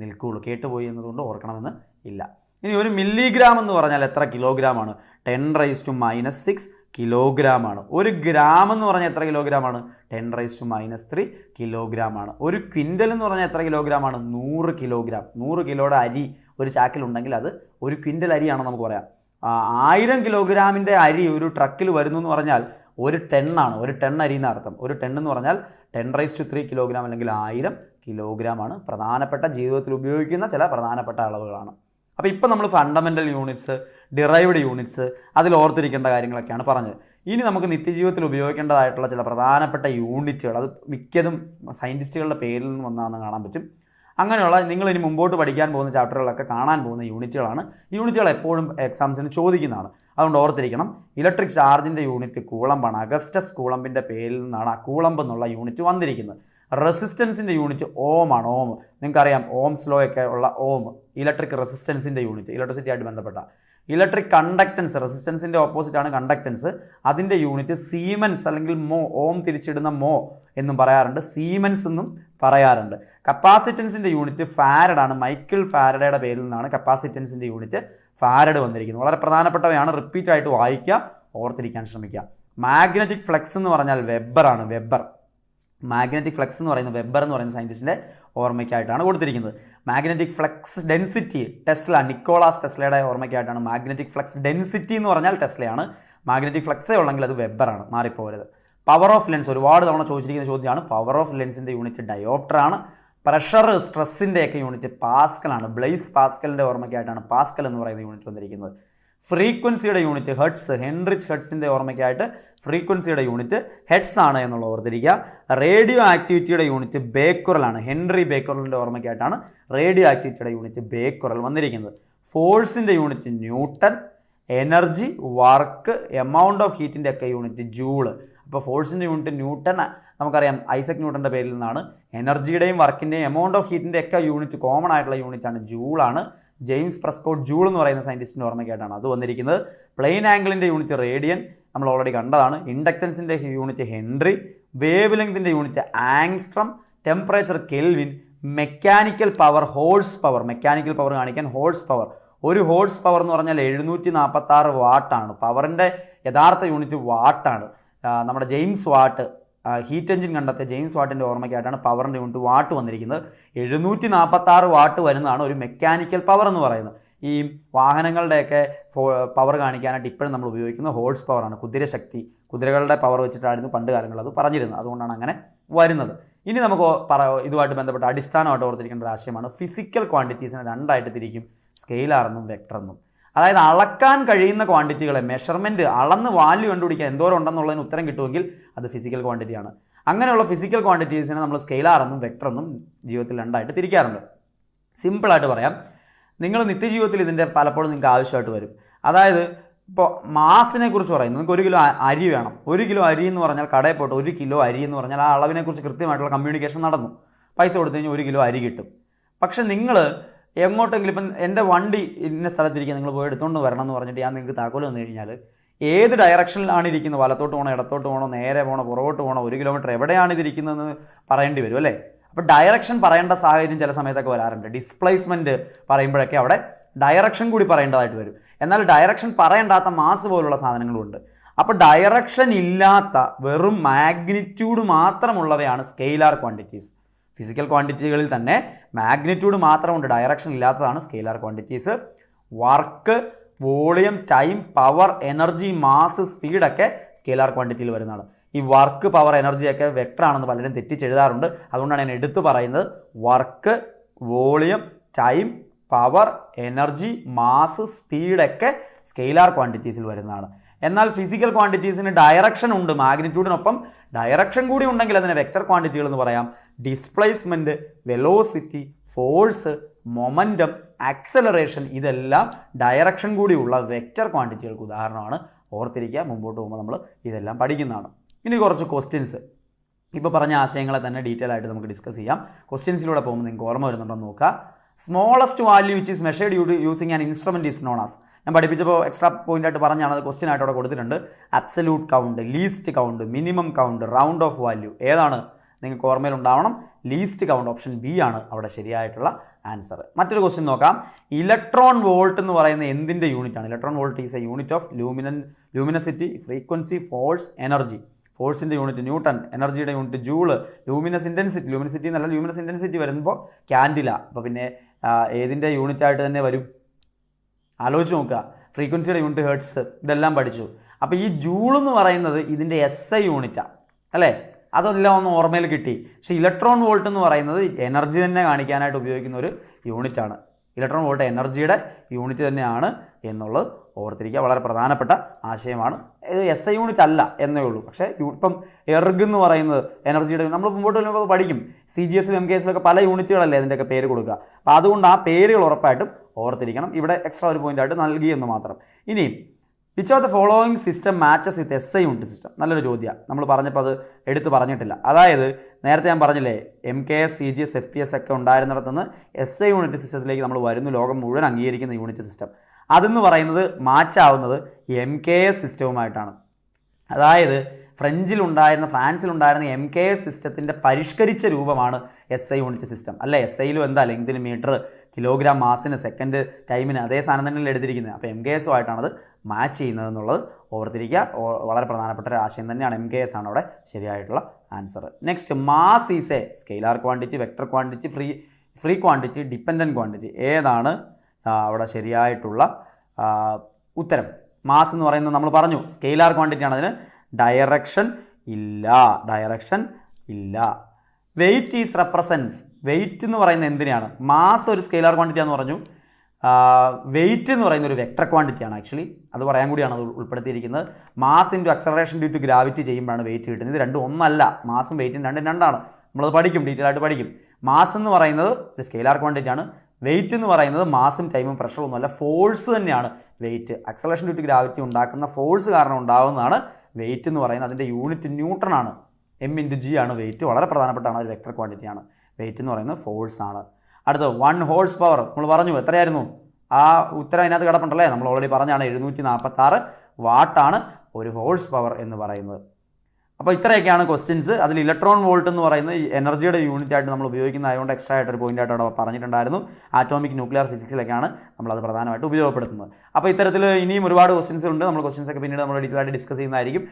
നിൽക്കുകയുള്ളൂ. കേട്ടുപോയി എന്നതുകൊണ്ട് ഓർക്കണമെന്ന് ഇല്ല. ഇനി ഒരു മില്ലിഗ്രാം എന്ന് പറഞ്ഞാൽ എത്ര കിലോഗ്രാമാണ്? 10⁻⁻6 കിലോഗ്രാമാണ്. ഒരു ഗ്രാം എന്ന് പറഞ്ഞാൽ എത്ര കിലോഗ്രാമാണ്? 10⁻⁻3 കിലോഗ്രാമാണ്. ഒരു ക്വിൻ്റൽ എന്ന് പറഞ്ഞാൽ എത്ര കിലോഗ്രാമാണ്? 100 കിലോഗ്രാം. 100 കിലോയുടെ അരി ഒരു ചാക്കിലുണ്ടെങ്കിൽ അത് ഒരു ക്വിൻ്റൽ അരിയാണെന്ന് നമുക്ക് പറയാം. 1000 കിലോഗ്രാമിൻ്റെ അരി ഒരു ട്രക്കിൽ വരുന്നു എന്ന് പറഞ്ഞാൽ ഒരു ടെണ്ണാണ്. ഒരു ടെൺ അരി എന്നർത്ഥം. ഒരു ടെൺ എന്ന് പറഞ്ഞാൽ 10⁻3 കിലോഗ്രാം അല്ലെങ്കിൽ 1000 കിലോഗ്രാമാണ്. പ്രധാനപ്പെട്ട ജീവിതത്തിൽ ഉപയോഗിക്കുന്ന ചില പ്രധാനപ്പെട്ട അളവുകളാണ്. അപ്പോൾ ഇപ്പോൾ നമ്മൾ ഫണ്ടമെൻ്റൽ യൂണിറ്റ്സ്, ഡിറൈവ്ഡ് യൂണിറ്റ്സ്, അതിൽ ഓർത്തിരിക്കേണ്ട കാര്യങ്ങളൊക്കെയാണ് പറഞ്ഞത്. ഇനി നമുക്ക് നിത്യജീവിതത്തിൽ ഉപയോഗിക്കേണ്ടതായിട്ടുള്ള ചില പ്രധാനപ്പെട്ട യൂണിറ്റുകൾ, അത് മിക്കതും സയൻറ്റിസ്റ്റുകളുടെ പേരിൽ നിന്ന് വന്നാണെന്ന് കാണാൻ പറ്റും. അങ്ങനെയുള്ള നിങ്ങൾ ഇനി മുമ്പോട്ട് പഠിക്കാൻ പോകുന്ന ചാപ്റ്ററുകളൊക്കെ കാണാൻ പോകുന്ന യൂണിറ്റുകളാണ്. യൂണിറ്റുകൾ എപ്പോഴും എക്സാംസിന് ചോദിക്കുന്നതാണ്. അതുകൊണ്ട് ഓർത്തിരിക്കണം. ഇലക്ട്രിക് ചാർജിൻ്റെ യൂണിറ്റ് കൂളമ്പാണ്. അഗസ്റ്റസ് കൂളമ്പിൻ്റെ പേരിൽ നിന്നാണ് ആ കൂളമ്പ് എന്നുള്ള യൂണിറ്റ് വന്നിരിക്കുന്നത്. റെസിസ്റ്റൻസിൻ്റെ യൂണിറ്റ് ഓം ആണ്. ഓം നിങ്ങൾക്കറിയാം, ഓംസ് ലോ ഒക്കെ ഉള്ള ഓം ഇലക്ട്രിക് റെസിസ്റ്റൻസിൻ്റെ യൂണിറ്റ്, ഇലക്ട്രിസിറ്റി ആയിട്ട് ബന്ധപ്പെട്ട. ഇലക്ട്രിക് കണ്ടക്റ്റൻസ്, റെസിസ്റ്റൻസിൻ്റെ ഓപ്പോസിറ്റാണ് കണ്ടക്റ്റൻസ്, അതിൻ്റെ യൂണിറ്റ് സീമൻസ് അല്ലെങ്കിൽ മോ. ഓം തിരിച്ചിടുന്ന മോ എന്നും പറയാറുണ്ട്, സീമൻസ് എന്നും പറയാറുണ്ട്. കപ്പാസിറ്റൻസിൻ്റെ യൂണിറ്റ് ഫാരഡാണ്. മൈക്കിൾ ഫാരഡയുടെ പേരിൽ നിന്നാണ് കപ്പാസിറ്റൻസിൻ്റെ യൂണിറ്റ് ഫാരഡ് വന്നിരിക്കുന്നത്. വളരെ പ്രധാനപ്പെട്ടവയാണ്. റിപ്പീറ്റ് ആയിട്ട് വായിക്കുക, ഓർത്തിരിക്കാൻ ശ്രമിക്കുക. മാഗ്നറ്റിക് ഫ്ലക്സ് എന്ന് പറഞ്ഞാൽ വെബറാണ്. വെബർ, മാഗ്നറ്റിക് ഫ്ലക്സ് എന്ന് പറയുന്നത് വെബർ എന്ന് പറയുന്ന സയൻറ്റിസ്റ്റിൻ്റെ ഓർമ്മയ്ക്കായിട്ടാണ് കൊടുത്തിരിക്കുന്നത്. Magnetic flux density tesla, Nicholas ടെസ്ലയുടെ ഓർമ്മയ്ക്കായിട്ടാണ്. മാഗ്നറ്റിക് ഫ്ലക്സ് ഡെൻസിറ്റി എന്ന് പറഞ്ഞാൽ ടെസ്ലയാണ്. മാഗ്നറ്റിക് ഫ്ലക്സേ ഉള്ളെങ്കിൽ അത് വെബറാണ്, മാറിപ്പോകരുത്. പവർ ഓഫ് ലെൻസ് ഒരുപാട് തവണ ചോദിച്ചിരിക്കുന്ന ചോദ്യമാണ്. പവർ ഓഫ് ലെൻസിൻ്റെ യൂണിറ്റ് ഡയോപ്റ്ററാണ്. പ്രഷർ, സ്ട്രെസ്സിൻ്റെയൊക്കെ യൂണിറ്റ് പാസ്കലാണ്. ബ്ലെയ്സ് പാസ്കലിൻ്റെ ഓർമ്മയ്ക്കായിട്ടാണ് പാസ്കൽ എന്ന് പറയുന്ന യൂണിറ്റ് വന്നിരിക്കുന്നത്. ഫ്രീക്വൻസിയുടെ യൂണിറ്റ് ഹെർട്സ്, ഹെൻറിച്ച് ഹെർട്സിൻ്റെ ഓർമ്മയ്ക്കായിട്ട് ഫ്രീക്വൻസിയുടെ യൂണിറ്റ് ഹെർട്സ് ആണ് എന്നുള്ള ഓർത്തിരിക്കുക. റേഡിയോ ആക്ടിവിറ്റിയുടെ യൂണിറ്റ് ബേക്കുറലാണ്. ഹെൻറി ബേക്കുറലിൻ്റെ ഓർമ്മയ്ക്കായിട്ടാണ് റേഡിയോ ആക്ടിവിറ്റിയുടെ യൂണിറ്റ് ബേക്കുറൽ വന്നിരിക്കുന്നത്. ഫോഴ്സിൻ്റെ unit newton, energy, work, amount of ഹീറ്റിൻ്റെ ഒക്കെ യൂണിറ്റ് ജൂള്. അപ്പോൾ ഫോഴ്സിൻ്റെ യൂണിറ്റ് ന്യൂട്ടൺ നമുക്കറിയാം, ഐസക് ന്യൂട്ടൻ്റെ പേരിൽ നിന്നാണ്. എനർജിയുടെയും വർക്കിൻ്റെയും എമൗണ്ട് ഓഫ് ഹീറ്റിൻ്റെ ഒക്കെ യൂണിറ്റ് കോമൺ ആയിട്ടുള്ള യൂണിറ്റാണ് ജൂളാണ്. ജെയിംസ് പ്രെസ്കോട്ട് ജൂൾ എന്ന് പറയുന്ന സയൻറ്റിസ്റ്റിൻ്റെ ഓർമ്മയ്ക്കായിട്ടാണ് അത് വന്നിരിക്കുന്നത്. പ്ലെയിൻ ആംഗിളിൻ്റെ യൂണിറ്റ് റേഡിയൻ, നമ്മൾ ഓൾറെഡി കണ്ടതാണ്. ഇൻഡക്റ്റൻസിൻ്റെ യൂണിറ്റ് ഹെൻറി, വേവ് ലെങ്തിൻ്റെ unit angstrom, temperature kelvin, mechanical power horse power. Mechanical power കാണിക്കാൻ ഹോഴ്സ് പവർ. ഒരു ഹോഴ്സ് പവർ എന്ന് പറഞ്ഞാൽ 746 വാട്ടാണ്. പവറിൻ്റെ യഥാർത്ഥ യൂണിറ്റ് വാട്ടാണ്. നമ്മുടെ ജെയിംസ് വാട്ട്, ഹീറ്റ് എഞ്ചിൻ കണ്ടെത്തിയ ജെയിംസ് വാട്ടിൻ്റെ ഓർമ്മയ്ക്കായിട്ടാണ് പവറിൻ്റെ യൂണിറ്റ് വാട്ട് വന്നിരിക്കുന്നത്. 746 വാട്ട് വരുന്നതാണ് ഒരു മെക്കാനിക്കൽ പവർ എന്ന് പറയുന്നത്. ഈ വാഹനങ്ങളുടെയൊക്കെ പവർ കാണിക്കാനായിട്ട് ഇപ്പോഴും നമ്മൾ ഉപയോഗിക്കുന്ന ഹോഴ്സ് പവറാണ്. കുതിരശക്തി, കുതിരകളുടെ പവർ വെച്ചിട്ടായിരുന്നു പണ്ട് കാലങ്ങളിൽ അത് പറഞ്ഞിരുന്നത്. അതുകൊണ്ടാണ് അങ്ങനെ വരുന്നത്. ഇനി നമുക്ക് ഇതുമായിട്ട് ബന്ധപ്പെട്ട അടിസ്ഥാനമായിട്ട് ഓർത്തിരിക്കേണ്ട ഒരു ആശയമാണ് ഫിസിക്കൽ ക്വാണ്ടിറ്റീസിനെ രണ്ടായിട്ട് തിരിക്കും, സ്കെയിലാർ എന്നും വെക്ടർ എന്നും. അതായത് അളക്കാൻ കഴിയുന്ന ക്വാണ്ടിറ്റികളെ, മെഷർമെൻറ്റ് അളന്ന് വാല്യൂ കണ്ടുപിടിക്കാൻ എന്തോരം ഉണ്ടെന്നുള്ളതിന് ഉത്തരം കിട്ടുമെങ്കിൽ അത് ഫിസിക്കൽ ക്വാണ്ടിറ്റിയാണ്. അങ്ങനെയുള്ള ഫിസിക്കൽ ക്വാണ്ടിറ്റീസിനെ നമ്മൾ സ്കെയിലാർ എന്നും വെക്ടർ എന്നും ജീവിതത്തിൽ രണ്ടായിട്ട് തിരിക്കാറുണ്ട്. സിമ്പിളായിട്ട് പറയാം, നിങ്ങൾ നിത്യജീവിതത്തിൽ ഇതിൻ്റെ പലപ്പോഴും നിങ്ങൾക്ക് ആവശ്യമായിട്ട് വരും. അതായത് ഇപ്പോൾ മാസിനെ കുറിച്ച് പറയുന്നു. നിങ്ങൾക്ക് 1 കിലോ അരി വേണം. 1 കിലോ അരി എന്ന് പറഞ്ഞാൽ കടയിൽ പോയിട്ട് 1 കിലോ അരി എന്ന് പറഞ്ഞാൽ ആ അളവിനെക്കുറിച്ച് കൃത്യമായിട്ടുള്ള കമ്മ്യൂണിക്കേഷൻ നടന്നു. പൈസ കൊടുത്തു കഴിഞ്ഞാൽ 1 കിലോ അരി കിട്ടും. പക്ഷെ നിങ്ങൾ എങ്ങോട്ടെങ്കിലും ഇപ്പം എൻ്റെ വണ്ടി ഇന്ന സ്ഥലത്തിരിക്കുക, നിങ്ങൾ പോയി എടുത്തുകൊണ്ട് വരണം എന്ന് പറഞ്ഞിട്ട് ഞാൻ നിങ്ങൾക്ക് താക്കോൽ വന്നു കഴിഞ്ഞാൽ ഏത് ഡയറക്ഷനിലാണ് ഇരിക്കുന്നത്, വലത്തോട്ട് പോകണോ, ഇടത്തോട്ട് പോകണോ, നേരെ പോകണോ, പുറകോട്ട് പോകണോ, 1 കിലോമീറ്റർ എവിടെയാണ് ഇതിരിക്കുന്നതെന്ന് പറയേണ്ടി വരും അല്ലേ. അപ്പോൾ ഡയറക്ഷൻ പറയേണ്ട സാഹചര്യം ചില സമയത്തൊക്കെ വരാറുണ്ട്. ഡിസ്പ്ലേസ്മെൻറ്റ് പറയുമ്പോഴൊക്കെ അവിടെ ഡയറക്ഷൻ കൂടി പറയേണ്ടതായിട്ട് വരും. എന്നാൽ ഡയറക്ഷൻ പറയേണ്ടാത്ത മാസ് പോലുള്ള സാധനങ്ങളുണ്ട്. അപ്പോൾ ഡയറക്ഷൻ ഇല്ലാത്ത വെറും മാഗ്നിറ്റ്യൂഡ് മാത്രമുള്ളവയാണ് സ്കെയിലാർ ക്വാണ്ടിറ്റീസ്. ഫിസിക്കൽ ക്വാണ്ടിറ്റികളിൽ തന്നെ മാഗ്നിറ്റ്യൂഡ് മാത്രമുണ്ട്, ഡയറക്ഷൻ ഇല്ലാത്തതാണ് scalar quantities. Work, volume, time, power, energy, mass, സ്പീഡൊക്കെ സ്കെയിലാർ ക്വാണ്ടിറ്റിയിൽ വരുന്നതാണ്. ഈ വർക്ക്, പവർ, എനർജിയൊക്കെ വെക്ടർ ആണെന്ന് പലരും തെറ്റിച്ചെഴുതാറുണ്ട്. അതുകൊണ്ടാണ് ഞാൻ എടുത്തു പറയുന്നത്. Work, volume, time, power, energy, mass, സ്പീഡൊക്കെ സ്കെയിലാർ ക്വാണ്ടിറ്റീസിൽ വരുന്നതാണ്. എന്നാൽ ഫിസിക്കൽ ക്വാണ്ടിറ്റീസിന് ഡയറക്ഷൻ ഉണ്ട്. മാഗ്നിറ്റ്യൂഡിനൊപ്പം ഡയറക്ഷൻ കൂടി ഉണ്ടെങ്കിൽ അതിനെ വെക്ടർ ക്വാണ്ടിറ്റികൾ എന്ന് പറയാം. Displacement, velocity, force, momentum, acceleration ഇതെല്ലാം ഡയറക്ഷൻ കൂടിയുള്ള വെക്ടർ ക്വാണ്ടിറ്റികൾക്ക് ഉദാഹരണമാണ്. ഓർത്തിരിക്കുക, മുമ്പോട്ട് പോകുമ്പോൾ നമ്മൾ ഇതെല്ലാം പഠിക്കുന്നതാണ്. ഇനി കുറച്ച് ക്വസ്റ്റ്യൻസ്. ഇപ്പോൾ പറഞ്ഞ ആശയങ്ങളെ തന്നെ ഡീറ്റെയിൽ ആയിട്ട് നമുക്ക് ഡിസ്കസ് ചെയ്യാം. ക്വസ്റ്റ്യൻസിലൂടെ പോകുമ്പോൾ നിങ്ങൾക്ക് ഓർമ്മ വരുന്നുണ്ടോ എന്ന് നോക്കുക. Smallest value which is measured using an instrument is known as. ഞാൻ പഠിപ്പിച്ചപ്പോൾ എക്സ്ട്രാ പോയിന്റ് ആയിട്ട് പറഞ്ഞാണ്, അത് ക്വസ്റ്റ്യൻ ആയിട്ട് അവിടെ കൊടുത്തിട്ടുണ്ട്. Absolute count, least count, minimum count, round of value. ഏതാണ് നിങ്ങൾക്ക് ഓർമ്മയിൽ ഉണ്ടാവണം? Least count. ഓപ്ഷൻ ബി ആണ് അവിടെ ശരിയായിട്ടുള്ള ആൻസർ. മറ്റൊരു ക്വസ്റ്റ്യൻ നോക്കാം. ഇലക്ട്രോൺ വോൾട്ട് എന്ന് പറയുന്ന എന്തിൻ്റെ യൂണിറ്റ് ആണ്? Electron volt is a unit of luminosity, frequency, force, energy. ഫോഴ്സിൻ്റെ യൂണിറ്റ് ന്യൂട്ടൺ, എനർജിയുടെ യൂണിറ്റ് ജൂള്, ലൂമിനസ് ഇൻറ്റൻസിറ്റി എന്നല്ല, ലൂമിനസ് ഇൻറ്റൻസിറ്റി വരുമ്പോൾ ക്യാൻഡില. അപ്പോൾ പിന്നെ ഏതിൻ്റെ യൂണിറ്റ് ആയിട്ട് തന്നെ വരും? ആലോചിച്ച് നോക്കുക. ഫ്രീക്വൻസിയുടെ യൂണിറ്റ് ഹെർട്സ്, ഇതെല്ലാം പഠിച്ചു. അപ്പോൾ ഈ ജൂൾ എന്ന് പറയുന്നത് ഇതിൻ്റെ SI യൂണിറ്റാണ് അല്ലേ? അതെല്ലാം ഒന്ന് ഓർമ്മയിൽ കിട്ടി. പക്ഷേ ഇലക്ട്രോൺ വോൾട്ട് എന്ന് പറയുന്നത് എനർജി തന്നെ കാണിക്കാനായിട്ട് ഉപയോഗിക്കുന്ന ഒരു യൂണിറ്റാണ്. ഇലക്ട്രോൺ വോൾട്ട് എനർജിയുടെ യൂണിറ്റ് തന്നെയാണ് എന്നുള്ളത് ഓർത്തിരിക്കുക. വളരെ പ്രധാനപ്പെട്ട ആശയമാണ്. SI യൂണിറ്റ് അല്ല എന്നേ ഉള്ളൂ. പക്ഷേ ഇപ്പം എർഗ് എന്ന് പറയുന്നത് എനർജിയുടെ, നമ്മൾ മുമ്പോട്ട് വരുമ്പോൾ പഠിക്കും. CGS MKS പല യൂണിറ്റുകളല്ലേ അതിൻ്റെയൊക്കെ പേര് കൊടുക്കുക. അപ്പോൾ അതുകൊണ്ട് ആ പേരുകൾ ഉറപ്പായിട്ടും ഓർത്തിരിക്കണം. ഇവിടെ എക്സ്ട്രാ ഒരു പോയിൻ്റായിട്ട് നൽകിയെന്ന് മാത്രം. ഇനി which of the following system matches with SI unit system? നല്ലൊരു ചോദ്യമാണ്. നമ്മൾ പറഞ്ഞപ്പോൾ അത് എടുത്ത് പറഞ്ഞിട്ടില്ല. അതായത് നേരത്തെ ഞാൻ പറഞ്ഞില്ലേ, MKS, CGS, FPS ഒക്കെ ഉണ്ടായിരുന്നിടത്തുനിന്ന് SI യൂണിറ്റ് സിസ്റ്റത്തിലേക്ക് നമ്മൾ വരുന്നു. ലോകം മുഴുവൻ അംഗീകരിക്കുന്ന യൂണിറ്റ് സിസ്റ്റം അതെന്ന് പറയുന്നത് മാച്ചാവുന്നത് MKS സിസ്റ്റവുമായിട്ടാണ്. അതായത് ഫ്രാൻസിലുണ്ടായിരുന്ന MKS സിസ്റ്റത്തിൻ്റെ പരിഷ്കരിച്ച രൂപമാണ് SI യൂണിറ്റ് സിസ്റ്റം അല്ലേ? SIയിലും എന്താ ലെങ്തിന് മീറ്റർ, കിലോഗ്രാം മാസിന്, സെക്കൻഡ് ടൈമിന് അതേ സാധനം തന്നെയല്ലേ എടുത്തിരിക്കുന്നത്. അപ്പോൾ MKSുമായിട്ടാണത് മാച്ച് ചെയ്യുന്നത് എന്നുള്ളത് ഓർത്തിരിക്കുക. വളരെ പ്രധാനപ്പെട്ട ഒരു ആശയം തന്നെയാണ്. MKS ആണ് അവിടെ ശരിയായിട്ടുള്ള answer. Next, mass is A scalar quantity, vector quantity, free quantity, dependent quantity. ഏതാണ് അവിടെ ശരിയായിട്ടുള്ള ഉത്തരം? മാസ് എന്ന് പറയുന്നത് നമ്മൾ പറഞ്ഞു സ്കെയിലാർ ക്വാണ്ടിറ്റി ആണ്. അതിന് ഡയറക്ഷൻ ഇല്ല. Wait is represents. വെയിറ്റ് എന്ന് പറയുന്നത് എന്തിനാണ്? മാസ് ഒരു സ്കെയിലാർ ക്വാണ്ടിറ്റി ആണെന്ന് പറഞ്ഞു. വെയിറ്റ് എന്ന് പറയുന്ന ഒരു വെക്ടർ ക്വാണ്ടിറ്റിയാണ്. ആക്ച്വലി അത് പറയാൻ കൂടിയാണ് അത് ഉൾപ്പെടുത്തിയിരിക്കുന്നത്. Mass into acceleration due to gravity ചെയ്യുമ്പോഴാണ് വെയിറ്റ് കിട്ടുന്നത്. ഇത് രണ്ടും ഒന്നല്ല. മാസും വെയിറ്റും രണ്ടാണ്. നമ്മളത് പഠിക്കും, ഡീറ്റെയിൽ ആയിട്ട് പഠിക്കും. മാസ് എന്ന് പറയുന്നത് ഒരു സ്കെയിലാർ ക്വാണ്ടിറ്റിയാണ്. വെയിറ്റ് എന്ന് പറയുന്നത് മാസും ടൈമും പ്രഷറും ഒന്നുമല്ല, ഫോഴ്സ് തന്നെയാണ് വെയിറ്റ്. അക്സലറേഷൻ ഡ്യൂ ടു ഗ്രാവിറ്റി ഉണ്ടാക്കുന്ന ഫോഴ്സ് കാരണം ഉണ്ടാകുന്നതാണ് വെയിറ്റ് എന്ന് പറയുന്നത്. അതിൻ്റെ യൂണിറ്റ് ന്യൂട്ടൺ ആണ്. M×G ആണ് വെയിറ്റ്. വളരെ പ്രധാനപ്പെട്ടാണ്, ഒരു വെക്ടർ ക്വാണ്ടിറ്റിയാണ്. വെയിറ്റ് എന്ന് പറയുന്നത് ഫോഴ്സ് ആണ്. അടുത്ത 1 ഹോഴ്സ് പവർ. നമ്മൾ പറഞ്ഞു എത്രയായിരുന്നു? ആ ഉത്തരം അതിനകത്ത് കിടപ്പുണ്ടല്ലേ? നമ്മൾ ഓൾറെഡി പറഞ്ഞാണ് 746 വാട്ടാണ് ഒരു ഹോഴ്സ് പവർ എന്ന് പറയുന്നത്. അപ്പോൾ ഇത്രയൊക്കെയാണ് ക്വസ്റ്റ്യൻസ്. അതിൽ ഇലക്ട്രോൺ വോൾട്ട് എന്ന് പറയുന്നത് എനർജിയുടെ യൂണിറ്റ് ആയിട്ട് നമ്മൾ ഉപയോഗിക്കുന്നതായതുകൊണ്ട് എക്സ്ട്രാ ആയിട്ടൊരു പോയിന്റ് ആയിട്ട് അവിടെ പറഞ്ഞിട്ടുണ്ടായിരുന്നു. ആറ്റോമിക് ന്യൂക്ലിയർ ഫിസിക്സിലൊക്കെയാണ് നമ്മളത് പ്രധാനമായിട്ട് ഉപയോഗപ്പെടുത്തുന്നത്. അപ്പോൾ ഇത്തരത്തിൽ ഇനിയും ഒരുപാട് ക്വസ്റ്റ്യൻസ് ഉണ്ട്. നമ്മൾ ക്വസ്റ്റ്യൻസൊക്കെ പിന്നീട് നമ്മൾ ഡീറ്റെയിൽ ആയിട്ട് ഡിസ്കസ് ചെയ്യുന്നതായിരിക്കും.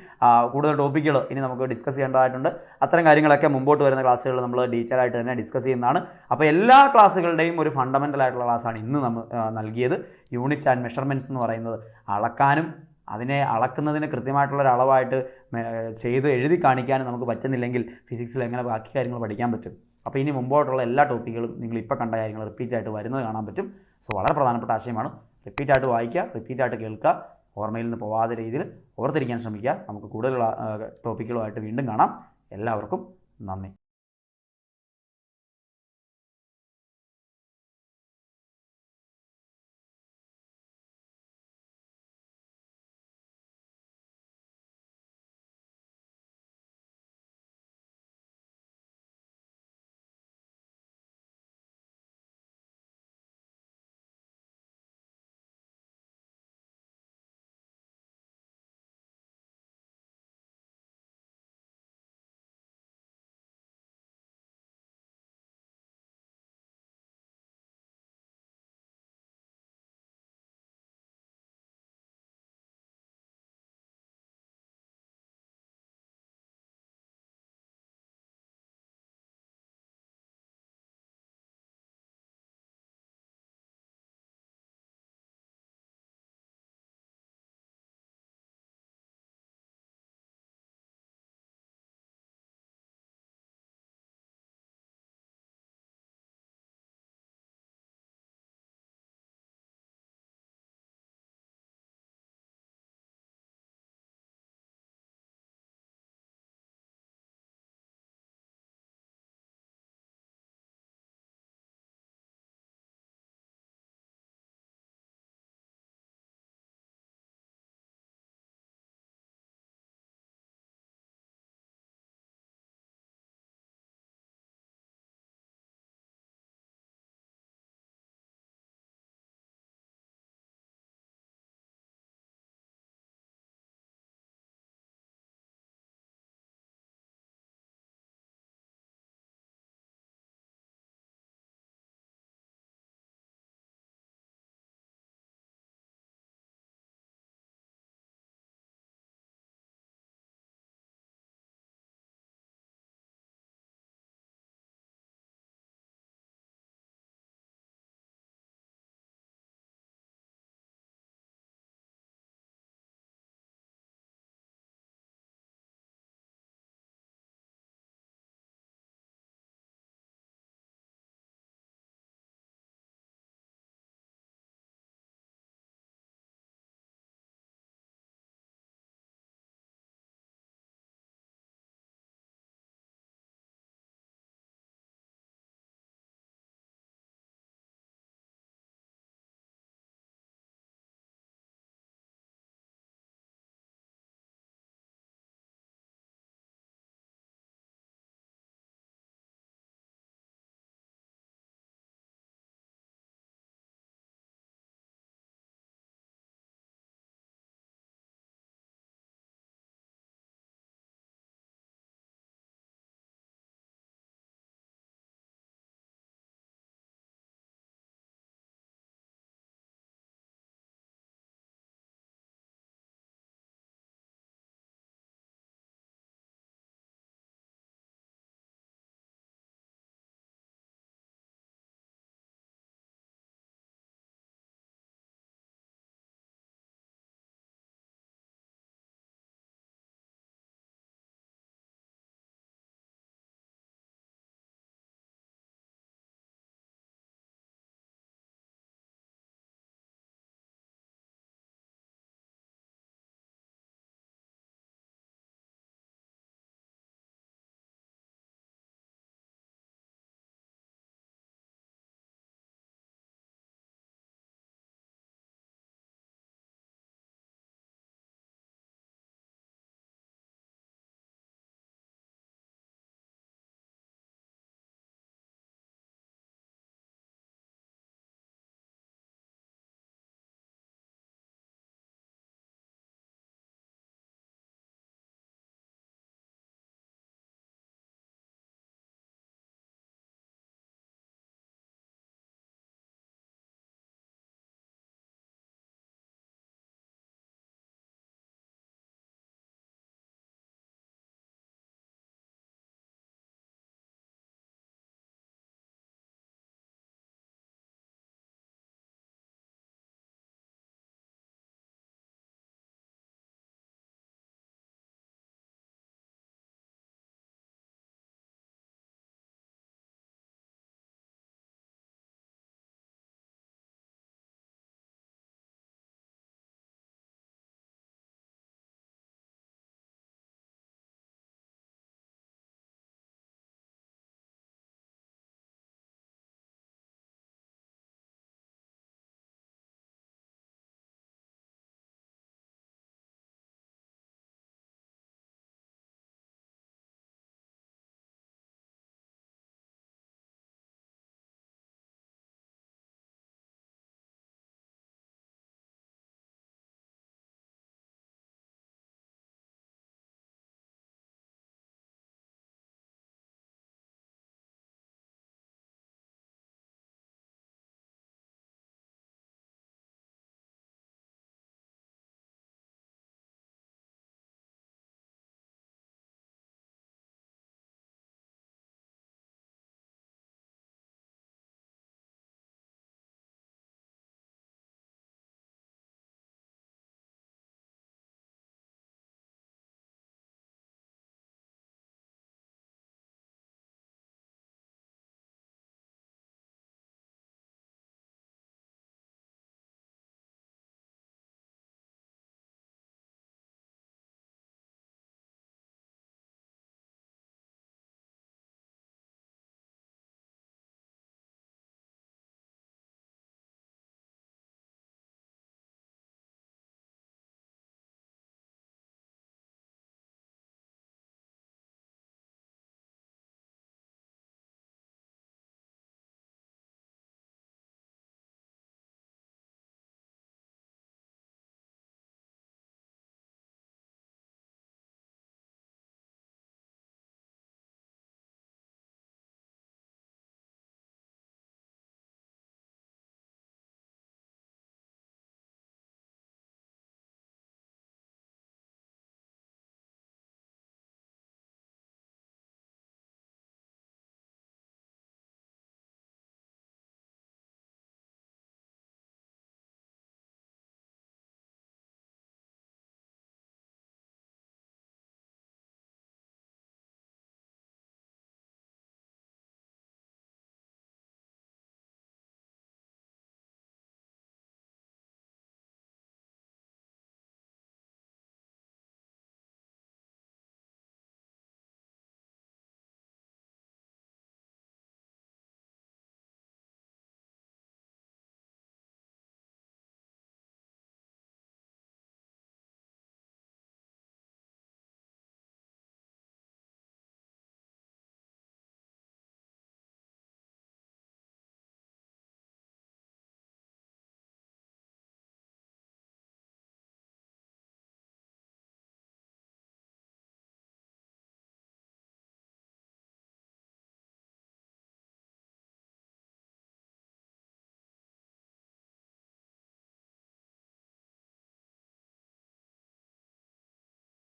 കൂടുതൽ ടോപ്പിക്കുകൾ ഇനി നമുക്ക് ഡിസ്കസ് ചെയ്യേണ്ടതായിട്ടുണ്ട്. അത്തരം കാര്യങ്ങളൊക്കെ മുമ്പോട്ട് വരുന്ന ക്ലാസ്സുകളിൽ നമ്മൾ ഡീറ്റെയിൽ ആയിട്ട് തന്നെ ഡിസ്കസ് ചെയ്യുന്നതാണ്. അപ്പോൾ എല്ലാ ക്ലാസ്സുകളുടെയും ഒരു ഫണ്ടമെൻ്റൽ ആയിട്ടുള്ള ക്ലാസ്സാണ് ഇന്ന് നമ്മൾ നൽകിയത്. യൂണിറ്റ് ആൻഡ് മെഷർമെൻറ്റ്സ് എന്ന് പറയുന്നത് അളക്കാനും അതിനെ അളക്കുന്നതിന് കൃത്യമായിട്ടുള്ളൊരു അളവായിട്ട് ചെയ്ത് എഴുതി കാണിക്കാനും നമുക്ക് പറ്റുന്നില്ലെങ്കിൽ ഫിസിക്സിൽ എങ്ങനെ ബാക്കി കാര്യങ്ങൾ പഠിക്കാൻ പറ്റും? അപ്പോൾ ഇനി മുമ്പോട്ടുള്ള എല്ലാ ടോപ്പിക്കുകളും നിങ്ങൾ ഇപ്പോൾ കണ്ട കാര്യങ്ങൾ റിപ്പീറ്റായിട്ട് വരുന്നത് കാണാൻ പറ്റും. സോ വളരെ പ്രധാനപ്പെട്ട ആശയമാണ്. റിപ്പീറ്റായിട്ട് വായിക്കുക, റിപ്പീറ്റായിട്ട് കേൾക്കുക, ഓർമ്മയിൽ നിന്ന് പോവാത്ത രീതിയിൽ ഓർത്തിരിക്കാൻ ശ്രമിക്കുക. നമുക്ക് കൂടുതൽ ടോപ്പിക്കുകളുമായിട്ട് വീണ്ടും കാണാം. എല്ലാവർക്കും നന്ദി.